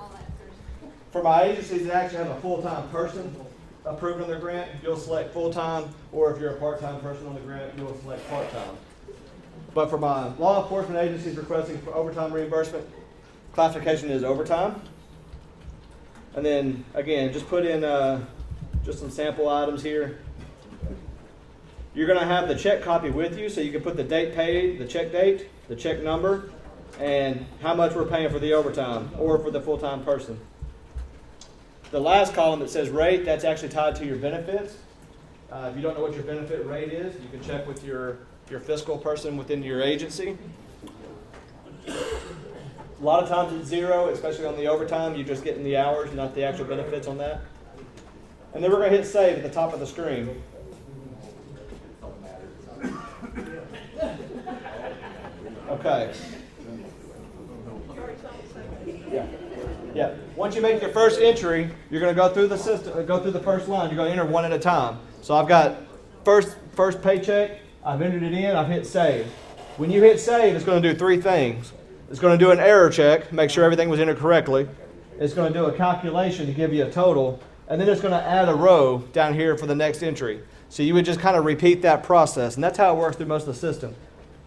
For my agencies that actually have a full-time person approved on their grant, you'll select full-time, or if you're a part-time person on the grant, you'll select part-time. But for my law enforcement agencies requesting for overtime reimbursement, classification is overtime. And then, again, just put in just some sample items here. You're going to have the check copy with you, so you can put the date paid, the check date, the check number, and how much we're paying for the overtime or for the full-time person. The last column that says rate, that's actually tied to your benefits. If you don't know what your benefit rate is, you can check with your fiscal person within your agency. A lot of times it's zero, especially on the overtime. You're just getting the hours, not the actual benefits on that. And then we're going to hit save at the top of the screen. Okay. Yeah. Once you make your first entry, you're going to go through the system, go through the first line. You're going to enter one at a time. So I've got first paycheck. I've entered it in. I've hit save. When you hit save, it's going to do three things. It's going to do an error check, make sure everything was entered correctly. It's going to do a calculation to give you a total, and then it's going to add a row down here for the next entry. So you would just kind of repeat that process, and that's how it works through most of the system.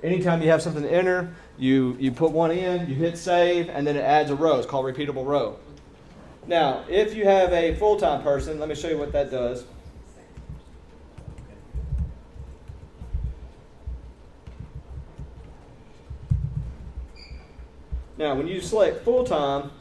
Anytime you have something to enter, you put one in, you hit save, and then it adds a row. It's called repeatable row. Now, if you have a full-time person, let me show you what that does. Now, when you select full-time,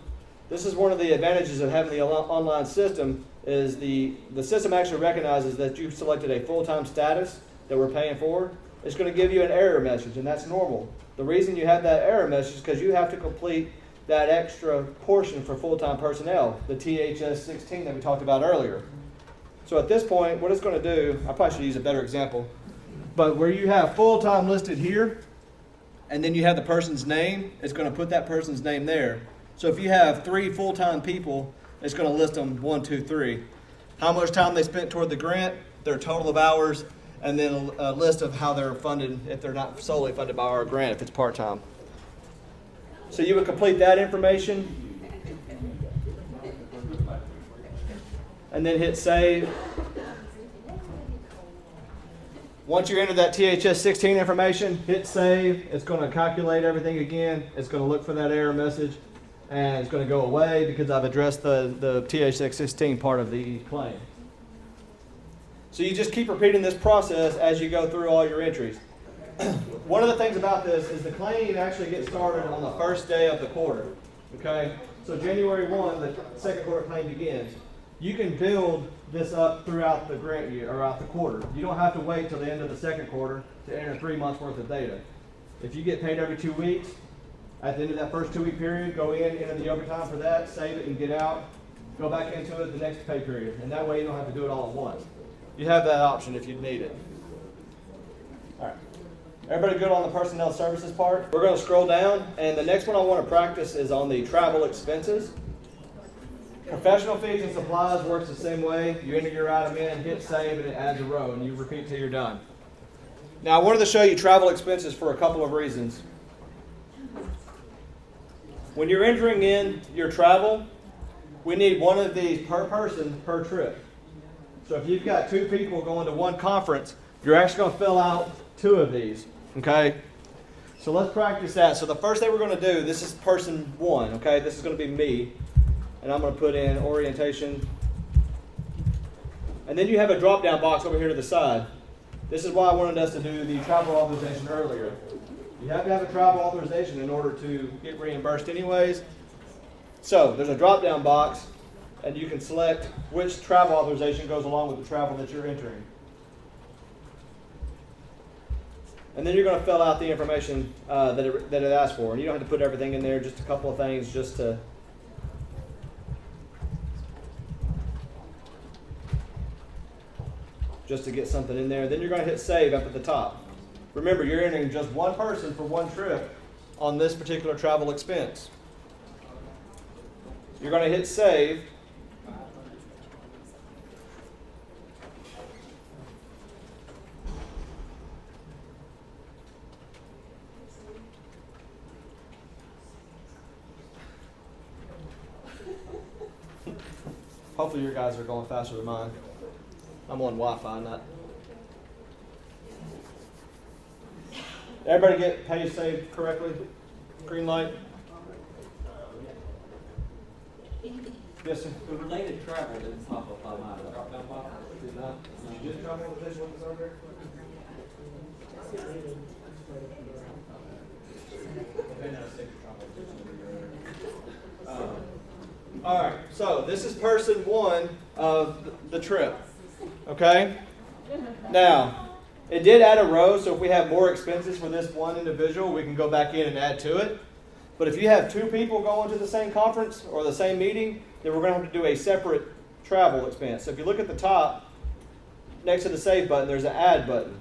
this is one of the advantages of having the online system is the system actually recognizes that you've selected a full-time status that we're paying for. It's going to give you an error message, and that's normal. The reason you have that error message is because you have to complete that extra portion for full-time personnel, the THS 16 that we talked about earlier. So at this point, what it's going to do, I probably should use a better example, but where you have full-time listed here, and then you have the person's name, it's going to put that person's name there. So if you have 3 full-time people, it's going to list them 1, 2, 3. How much time they spent toward the grant, their total of hours, and then a list of how they're funded if they're not solely funded by our grant, if it's part-time. So you would complete that information, and then hit save. Once you enter that THS 16 information, hit save. It's going to calculate everything again. It's going to look for that error message, and it's going to go away because I've addressed the THS 16 part of the claim. So you just keep repeating this process as you go through all your entries. One of the things about this is the claim actually gets started on the first day of the quarter. Okay? So January 1, the second quarter claim begins. You can build this up throughout the grant year or throughout the quarter. You don't have to wait till the end of the second quarter to enter 3 months worth of data. If you get paid every 2 weeks, at the end of that first 2-week period, go in, enter the overtime for that, save it and get out, go back into it the next pay period. And that way you don't have to do it all at once. You have that option if you need it. All right. Everybody good on the personnel services part? We're going to scroll down, and the next one I want to practice is on the travel expenses. Professional fees and supplies works the same way. You enter your item in, hit save, and it adds a row, and you repeat till you're done. Now, I wanted to show you travel expenses for a couple of reasons. When you're entering in your travel, we need one of these per person per trip. So if you've got 2 people going to one conference, you're actually going to fill out 2 of these. Okay? So let's practice that. So the first thing we're going to do, this is person 1. Okay? This is going to be me. And I'm going to put in orientation. And then you have a drop-down box over here to the side. This is why I wanted us to do the travel authorization earlier. You have to have a travel authorization in order to get reimbursed anyways. So there's a drop-down box, and you can select which travel authorization goes along with the travel that you're entering. And then you're going to fill out the information that it asks for. And you don't have to put everything in there, just a couple of things just to get something in there. Then you're going to hit save up at the top. Remember, you're entering just one person for one trip on this particular travel expense. You're going to hit save. Hopefully your guys are going faster than mine. I'm on Wi-Fi, not. Everybody get page saved correctly? Green light? Yes, sir. The related travel didn't pop up on my drop-down box. Did not. Did you just drop on the visual with this over there? All right, so this is person one of the trip, okay? Now, it did add a row, so if we have more expenses for this one individual, we can go back in and add to it. But if you have two people going to the same conference or the same meeting, then we're going to have to do a separate travel expense. So if you look at the top, next to the Save button, there's an Add button.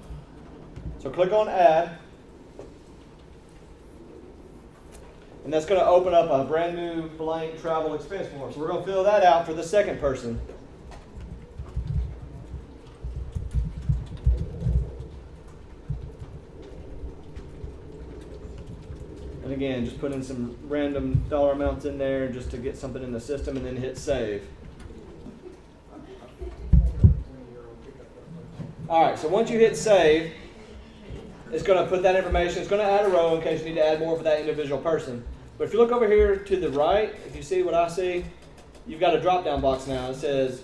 So click on Add. And that's going to open up a brand new blank travel expense form. So we're going to fill that out for the second person. And again, just put in some random dollar amounts in there just to get something in the system and then hit Save. All right, so once you hit Save, it's going to put that information. It's going to add a row in case you need to add more for that individual person. But if you look over here to the right, if you see what I see, you've got a drop-down box now. It says,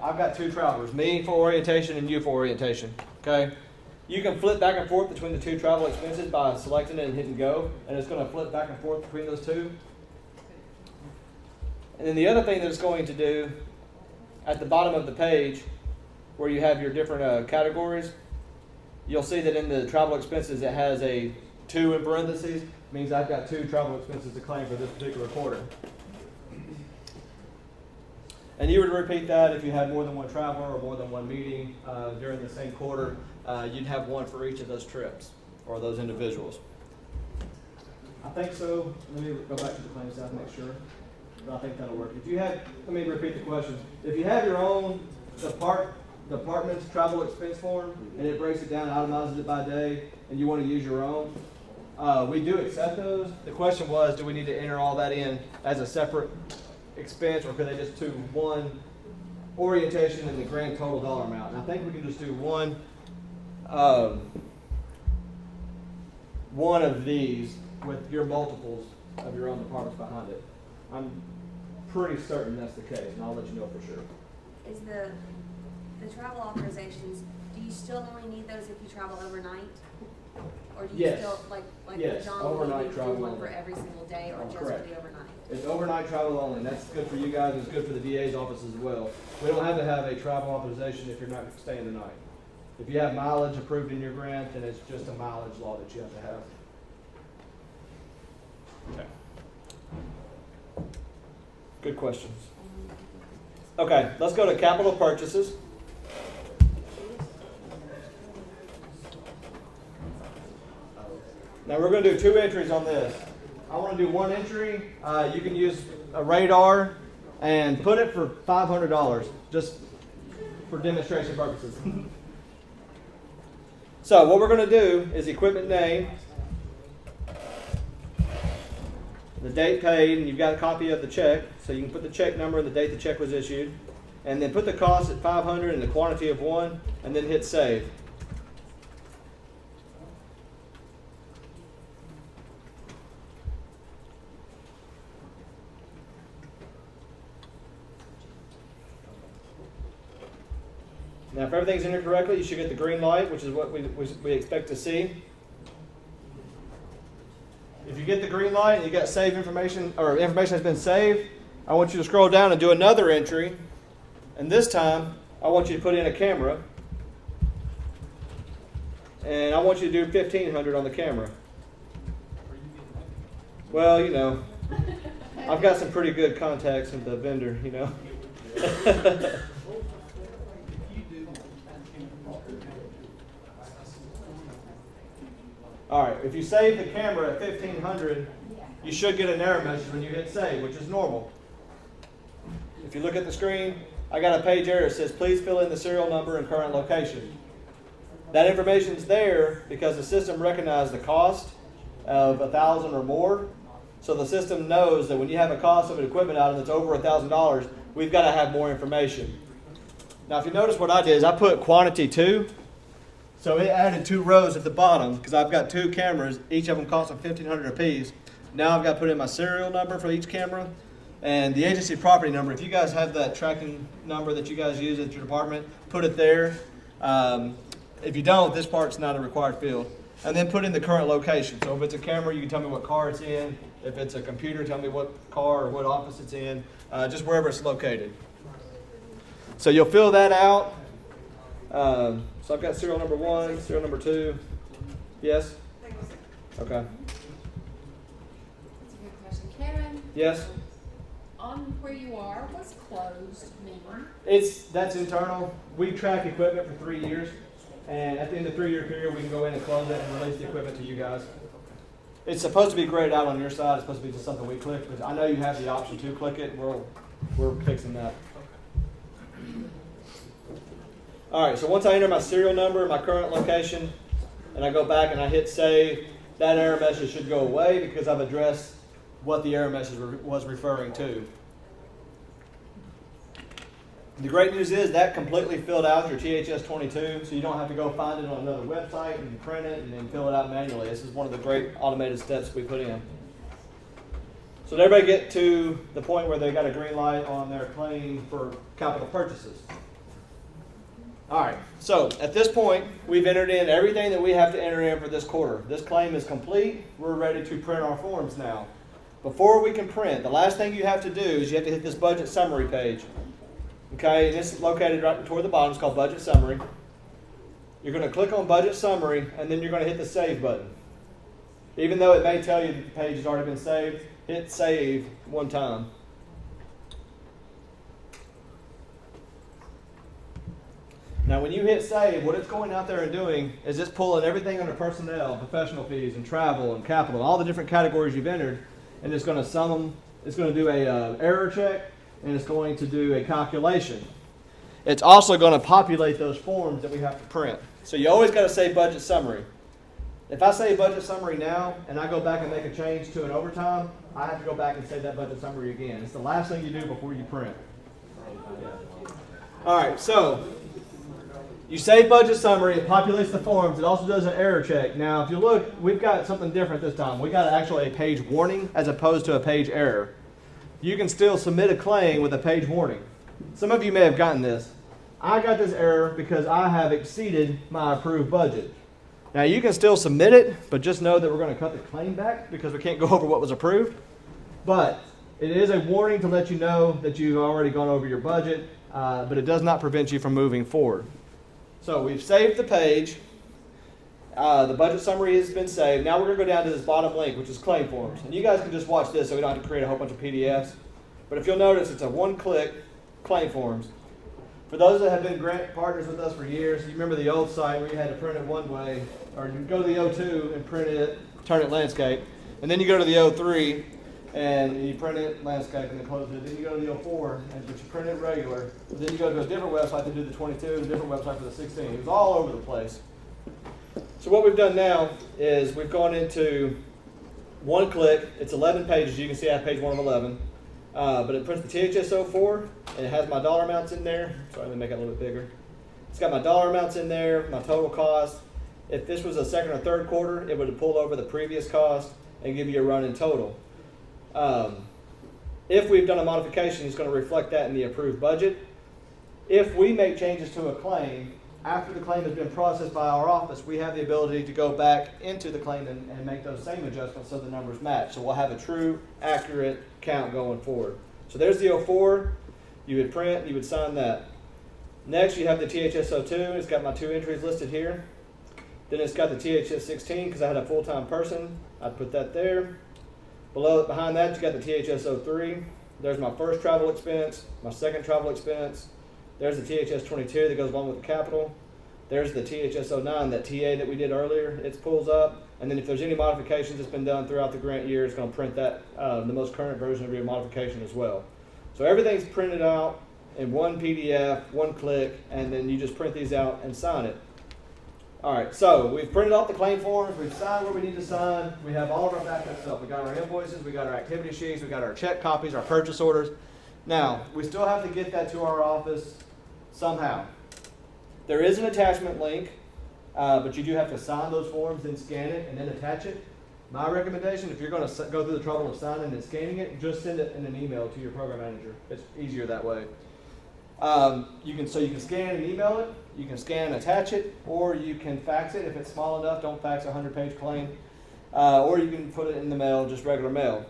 I've got two travelers, me for orientation and you for orientation. Okay? You can flip back and forth between the two travel expenses by selecting it and hitting go, and it's going to flip back and forth between those two. And then the other thing that it's going to do, at the bottom of the page, where you have your different categories, you'll see that in the travel expenses it has a 2 in parentheses. Means I've got 2 travel expenses to claim for this particular quarter. And you would repeat that if you had more than one traveler or more than one meeting during the same quarter. You'd have one for each of those trips or those individuals. I think so. Let me go back to the claim staff and make sure. But I think that'll work. If you have, let me repeat the question. If you have your own department's travel expense form and it breaks it down, itemizes it by day, and you want to use your own, we do accept those. The question was, do we need to enter all that in as a separate expense, or could they just do one orientation and the grand total dollar amount? And I think we can just do one of these with your multiples of your own departments behind it. I'm pretty certain that's the case, and I'll let you know for sure. Is the travel authorizations, do you still only need those if you travel overnight? Or do you Yes. still, like Yes, John, overnight will you travel do one only. for every single day or just for Correct. the overnight? It's overnight travel only, and that's good for you guys, and it's good for the DA's office as well. We don't have to have a travel authorization if you're not staying the night. If you have mileage approved in your grant, then it's just a mileage law that you have to have. Okay. Good questions. Okay, let's go to capital purchases. Now we're going to do 2 entries on this. I want to do 1 entry. You can use a radar and put it for $500 just for demonstration purposes. So what we're going to do is equipment name, the date paid, and you've got a copy of the check, so you can put the check number and the date the check was issued, and then put the cost at $500 and the quantity of 1, and then hit save. Now, if everything's entered correctly, you should get the green light, which is what we expect to see. If you get the green light and you got saved information, or information has been saved, I want you to scroll down and do another entry. And this time, I want you to put in a camera. And I want you to do $1,500 on the camera. Well, you know, I've got some pretty good contacts with the vendor, you know. All right, if you save the camera at 1,500, you should get an error message when you hit save, which is normal. If you look at the screen, I got a page error that says, please fill in the serial number and current location. That information is there because the system recognized the cost of $1,000 or more. So the system knows that when you have a cost of an equipment item that's over $1,000, we've got to have more information. Now, if you notice what I did is I put quantity 2. So it added 2 rows at the bottom because I've got 2 cameras. Each of them costing $1,500 apiece. Now I've got to put in my serial number for each camera and the agency property number. If you guys have that tracking number that you guys use at your department, put it there. If you don't, this part's not a required field. And then put in the current location. So if it's a camera, you can tell me what car it's in. If it's a computer, tell me what car or what office it's in, just wherever it's located. So you'll fill that out. So I've got serial number 1, serial number 2. Yes? Okay. That's a good question. Kevin, Yes? on where you are, what's closed mean? That's internal. We track equipment for 3 years, and at the end of the 3-year period, we can go in and close it and release the equipment to you guys. It's supposed to be graded out on your side. It's supposed to be just something we click, but I know you have the option to click it. We're fixing that. All right. So once I enter my serial number, my current location, and I go back and I hit save, that error message should go away because I've addressed what the error message was referring to. The great news is that completely filled out your THS-22, so you don't have to go find it on another website and print it and then fill it out manually. This is one of the great automated steps we put in. So did everybody get to the point where they got a green light on their claim for capital purchases? All right, so at this point, we've entered in everything that we have to enter in for this quarter. This claim is complete. We're ready to print our forms now. Before we can print, the last thing you have to do is you have to hit this budget summary page. Okay, and this is located right toward the bottom. It's called Budget Summary. You're going to click on Budget Summary, and then you're going to hit the Save button. Even though it may tell you that the page has already been saved, hit Save one time. Now, when you hit Save, what it's going out there and doing is it's pulling everything under personnel, professional fees, and travel, and capital, all the different categories you've entered, and it's going to sum them. It's going to do a error check, and it's going to do a calculation. It's also going to populate those forms that we have to print. So you always got to say budget summary. If I say budget summary now and I go back and make a change to an overtime, I have to go back and say that budget summary again. It's the last thing you do before you print. All right, so you say budget summary, it populates the forms. It also does an error check. Now, if you look, we've got something different this time. We got actually a page warning as opposed to a page error. You can still submit a claim with a page warning. Some of you may have gotten this. I got this error because I have exceeded my approved budget. Now, you can still submit it, but just know that we're going to cut the claim back because we can't go over what was approved. But it is a warning to let you know that you've already gone over your budget, but it does not prevent you from moving forward. So we've saved the page. The budget summary has been saved. Now we're going to go down to this bottom link, which is claim forms. And you guys can just watch this so we don't have to create a whole bunch of PDFs. But if you'll notice, it's a one-click claim forms. For those that have been grant partners with us for years, you remember the old site where you had to print it one way, or you go to the O2 and print it, turn it landscape, and then you go to the O3 and you print it landscape and then close it. Then you go to the O4 and but you print it regular. Then you go to a different website to do the 22, and a different website for the 16. It was all over the place. So what we've done now is we've gone into one click. It's 11 pages. You can see I have page 1 of 11. But it prints the THS-04, and it has my dollar amounts in there. Sorry, let me make it a little bit bigger. It's got my dollar amounts in there, my total cost. If this was a second or third quarter, it would have pulled over the previous cost and give you a run in total. If we've done a modification, it's going to reflect that in the approved budget. If we make changes to a claim, after the claim has been processed by our office, we have the ability to go back into the claim and make those same adjustments so the numbers match. So we'll have a true, accurate count going forward. So there's the 04. You would print, you would sign that. Next, you have the THS-02. It's got my 2 entries listed here. Then it's got the THS-16 because I had a full-time person. I'd put that there. Behind that, you got the THS-03. There's my first travel expense, my second travel expense. There's the THS-22 that goes along with the capital. There's the THS-09, that TA that we did earlier. It pulls up. And then if there's any modifications that's been done throughout the grant year, it's going to print that, the most current version of your modification as well. So everything's printed out in one PDF, one click, and then you just print these out and sign it. All right, so we've printed off the claim forms. We've signed where we need to sign. We have all of our backup stuff. We got our invoices. We got our activity sheets. We got our check copies, our purchase orders. Now, we still have to get that to our office somehow. There is an attachment link, but you do have to sign those forms, then scan it, and then attach it. My recommendation, if you're going to go through the trouble of signing and scanning it, just send it in an email to your program manager. It's easier that way. You can scan and email it. You can scan and attach it, or you can fax it if it's small enough. Don't fax a 100-page claim. Or you can put it in the mail, just regular mail.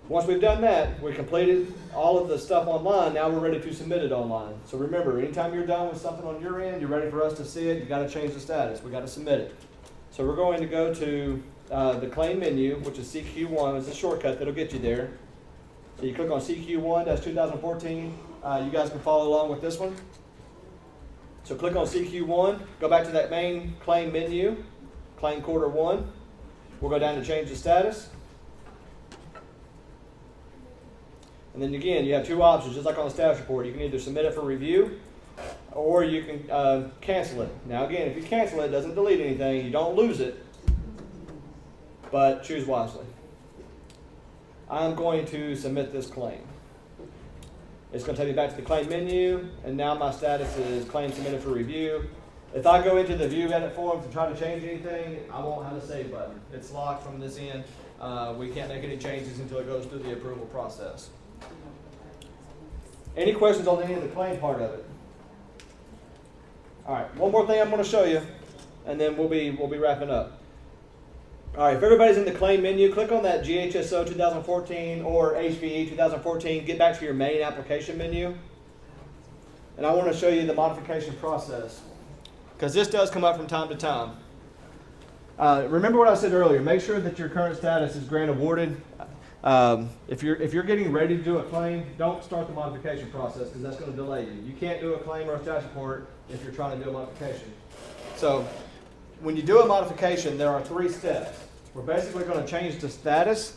Once we've done that, we completed all of the stuff online, now we're ready to submit it online. So remember, anytime you're done with something on your end, you're ready for us to see it, you got to change the status. We got to submit it. So we're going to go to the claim menu, which is CQ1. It's a shortcut that'll get you there. So you click on CQ1, that's 2014. You guys can follow along with this one. So click on CQ1, go back to that main claim menu, claim quarter 1. We'll go down to change the status. And then again, you have two options, just like on the status report. You can either submit it for review, or you can cancel it. Now again, if you cancel it, it doesn't delete anything, you don't lose it, but choose wisely. I'm going to submit this claim. It's going to take me back to the claim menu, and now my status is claim submitted for review. If I go into the view edit forms and try to change anything, I won't have a save button. It's locked from this end. We can't make any changes until it goes through the approval process. Any questions on any of the claim part of it? All right, one more thing I'm going to show you, and then we'll be wrapping up. All right, if everybody's in the claim menu, click on that GHSO 2014 or HVE 2014. Get back to your main application menu, and I want to show you the modification process, because this does come up from time to time. Remember what I said earlier. Make sure that your current status is grant awarded. If you're getting ready to do a claim, don't start the modification process, because that's going to delay you. You can't do a claim or a status report if you're trying to do a modification. So when you do a modification, there are 3 steps. We're basically going to change the status,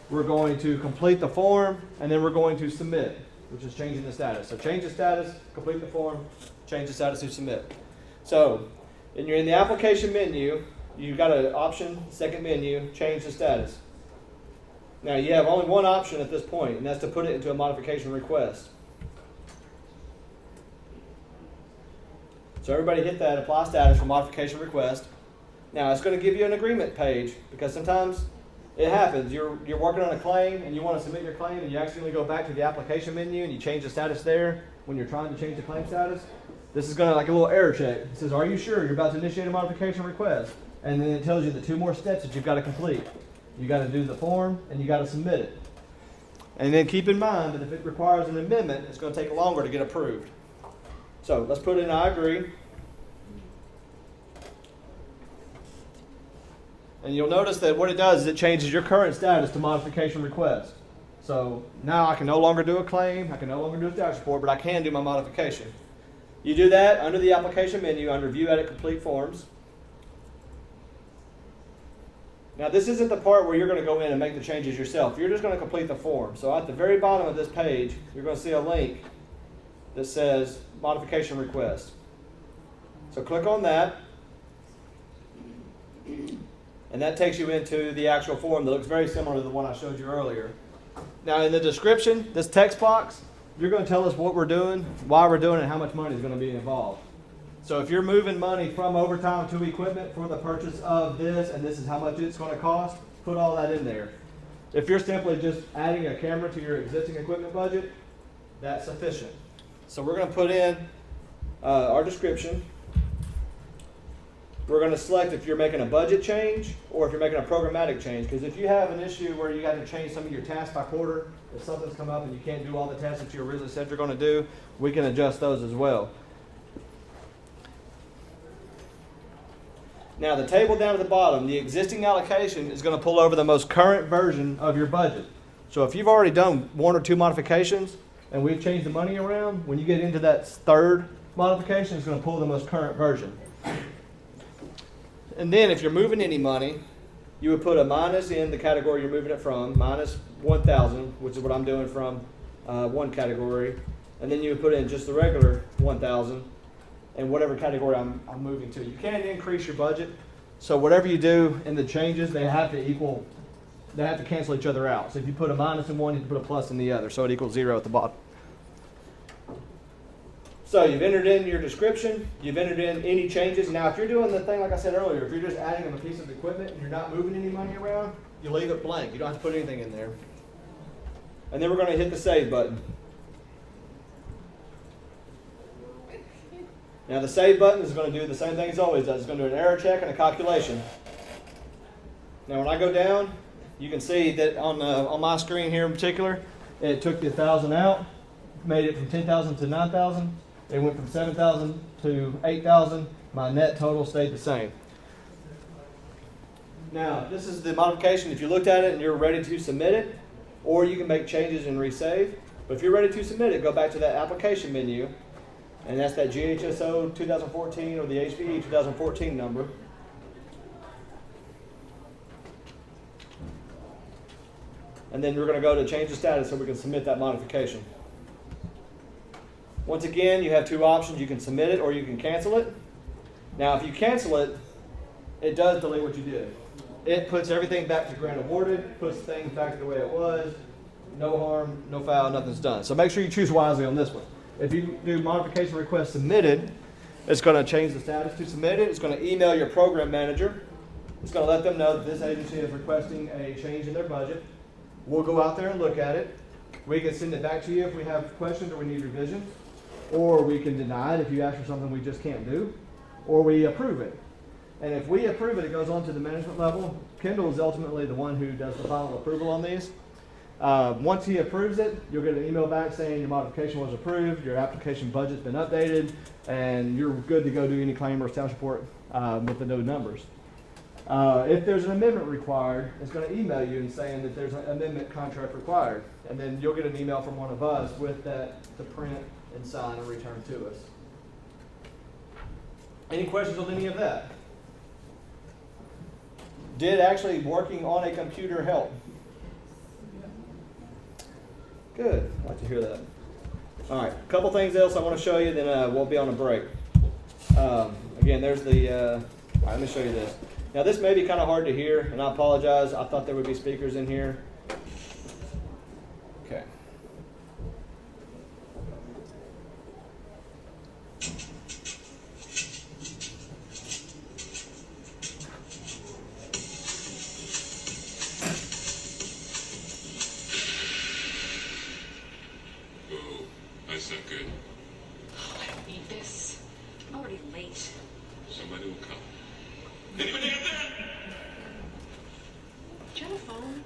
we're going to complete the form, and then we're going to submit, which is changing the status. So change the status, complete the form, change the status to submit. So when you're in the application menu, you've got an option, second menu, change the status. Now you have only one option at this point, and that's to put it into a modification request. So everybody hit that apply status for modification request. Now it's going to give you an agreement page, because sometimes it happens. You're working on a claim and you want to submit your claim, and you accidentally go back to the application menu and you change the status there when you're trying to change the claim status. This is going to like a little error check. It says, are you sure you're about to initiate a modification request? And then it tells you the 2 more steps that you've got to complete. You got to do the form and you got to submit it. And then keep in mind that if it requires an amendment, it's going to take longer to get approved. So let's put in I agree. And you'll notice that what it does is it changes your current status to modification request. So now I can no longer do a claim, I can no longer do a status report, but I can do my modification. You do that under the application menu, under View, Edit, Complete Forms. Now this isn't the part where you're going to go in and make the changes yourself. You're just going to complete the form. So at the very bottom of this page, you're going to see a link that says Modification Request. So click on that. And that takes you into the actual form that looks very similar to the one I showed you earlier. Now in the description, this text box, you're going to tell us what we're doing, why we're doing it, and how much money is going to be involved. So if you're moving money from overtime to equipment for the purchase of this, and this is how much it's going to cost, put all that in there. If you're simply just adding a camera to your existing equipment budget, that's sufficient. So we're going to put in our description. We're going to select if you're making a budget change or if you're making a programmatic change. Because if you have an issue where you got to change some of your tasks by quarter, if something's come up and you can't do all the tasks that you originally said you're going to do, we can adjust those as well. Now the table down at the bottom, the existing allocation is going to pull over the most current version of your budget. So if you've already done 1 or 2 modifications and we've changed the money around, when you get into that 3rd modification, it's going to pull the most current version. And then if you're moving any money, you would put a minus in the category you're moving it from, minus 1,000, which is what I'm doing from one category. And then you would put in just the regular 1,000 in whatever category I'm moving to. You can't increase your budget, so whatever you do in the changes, they have to cancel each other out. So if you put a minus in one, you can put a plus in the other, so it equals 0 at the bottom. So you've entered in your description, you've entered in any changes. Now if you're doing the thing like I said earlier, if you're just adding a piece of equipment and you're not moving any money around, you leave it blank. You don't have to put anything in there. And then we're going to hit the save button. Now the save button is going to do the same thing as always does. It's going to do an error check and a calculation. Now when I go down, you can see that on my screen here in particular, it took the 1,000 out, made it from 10,000 to 9,000. It went from 7,000 to 8,000. My net total stayed the same. Now, this is the modification. If you looked at it and you're ready to submit it, or you can make changes and resave. But if you're ready to submit it, go back to that application menu, and that's that GHSO 2014 or the HVE 2014 number. And then you're going to go to change the status so we can submit that modification. Once again, you have two options. You can submit it or you can cancel it. Now, if you cancel it, it does delete what you did. It puts everything back to grant awarded, puts things back the way it was. No harm, no foul, nothing's done. So make sure you choose wisely on this one. If you do modification request submitted, it's going to change the status to submitted. It's going to email your program manager. It's going to let them know that this agency is requesting a change in their budget. We'll go out there and look at it. We can send it back to you if we have questions or we need revisions. Or we can deny it if you ask for something we just can't do. Or we approve it. And if we approve it, it goes on to the management level. Kendall is ultimately the one who does the final approval on these. Once he approves it, you'll get an email back saying your modification was approved, your application budget's been updated, and you're good to go do any claim or status report with the new numbers. If there's an amendment required, it's going to email you and saying that there's an amendment contract required. And then you'll get an email from one of us with that to print and sign and return to us. Any questions on any of that? Did actually working on a computer help? Good. I'd like to hear that. All right. A couple things else I want to show you, then we'll be on a break. Again, there's the... all right, let me show you this. Now, this may be kind of hard to hear, and I apologize. I thought there would be speakers in here. Okay. That's not good. Oh, I don't need this. I'm already late. Somebody will come. Anybody out there? Do you have a phone?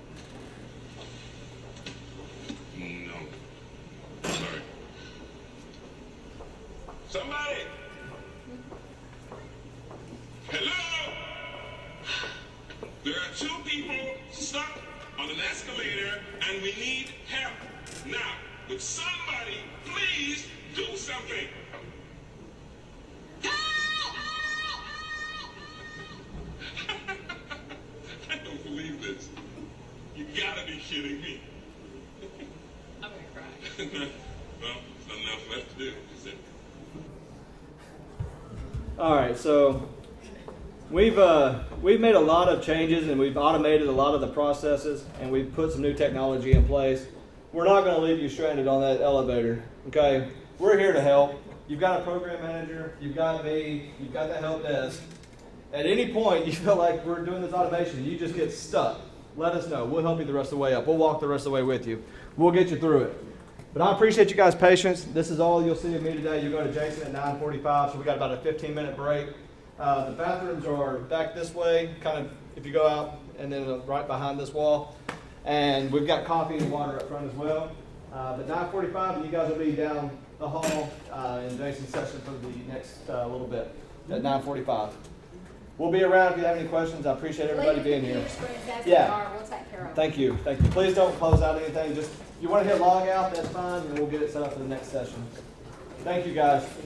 No. Sorry. Somebody! Hello? There are two people stuck on an escalator and we need help. Now, would somebody please do something? I don't believe this. You gotta be kidding me. I'm gonna cry. Well, there's enough left to do, is it? All right, so we've made a lot of changes and we've automated a lot of the processes and we've put some new technology in place. We're not going to leave you stranded on that elevator, okay? We're here to help. You've got a program manager, you've got me, you've got the help desk. At any point you feel like we're doing this automation, you just get stuck, let us know. We'll help you the rest of the way up. We'll walk the rest of the way with you. We'll get you through it. But I appreciate you guys' patience. This is all you'll see of me today. You go to Jason at 9:45, so we got about a 15-minute break. The bathrooms are back this way, kind of if you go out, and then right behind this wall. And we've got coffee and water up front as well. But 9:45, and you guys will be down the hall in Jason's session for the next little bit at 9:45. We'll be around if you have any questions. I appreciate everybody being here. Yeah. We'll take care of it. Thank you. Thank you. Please don't close out anything. Just if you want to hit log out, that's fine, and we'll get it set up for the next session. Thank you, guys.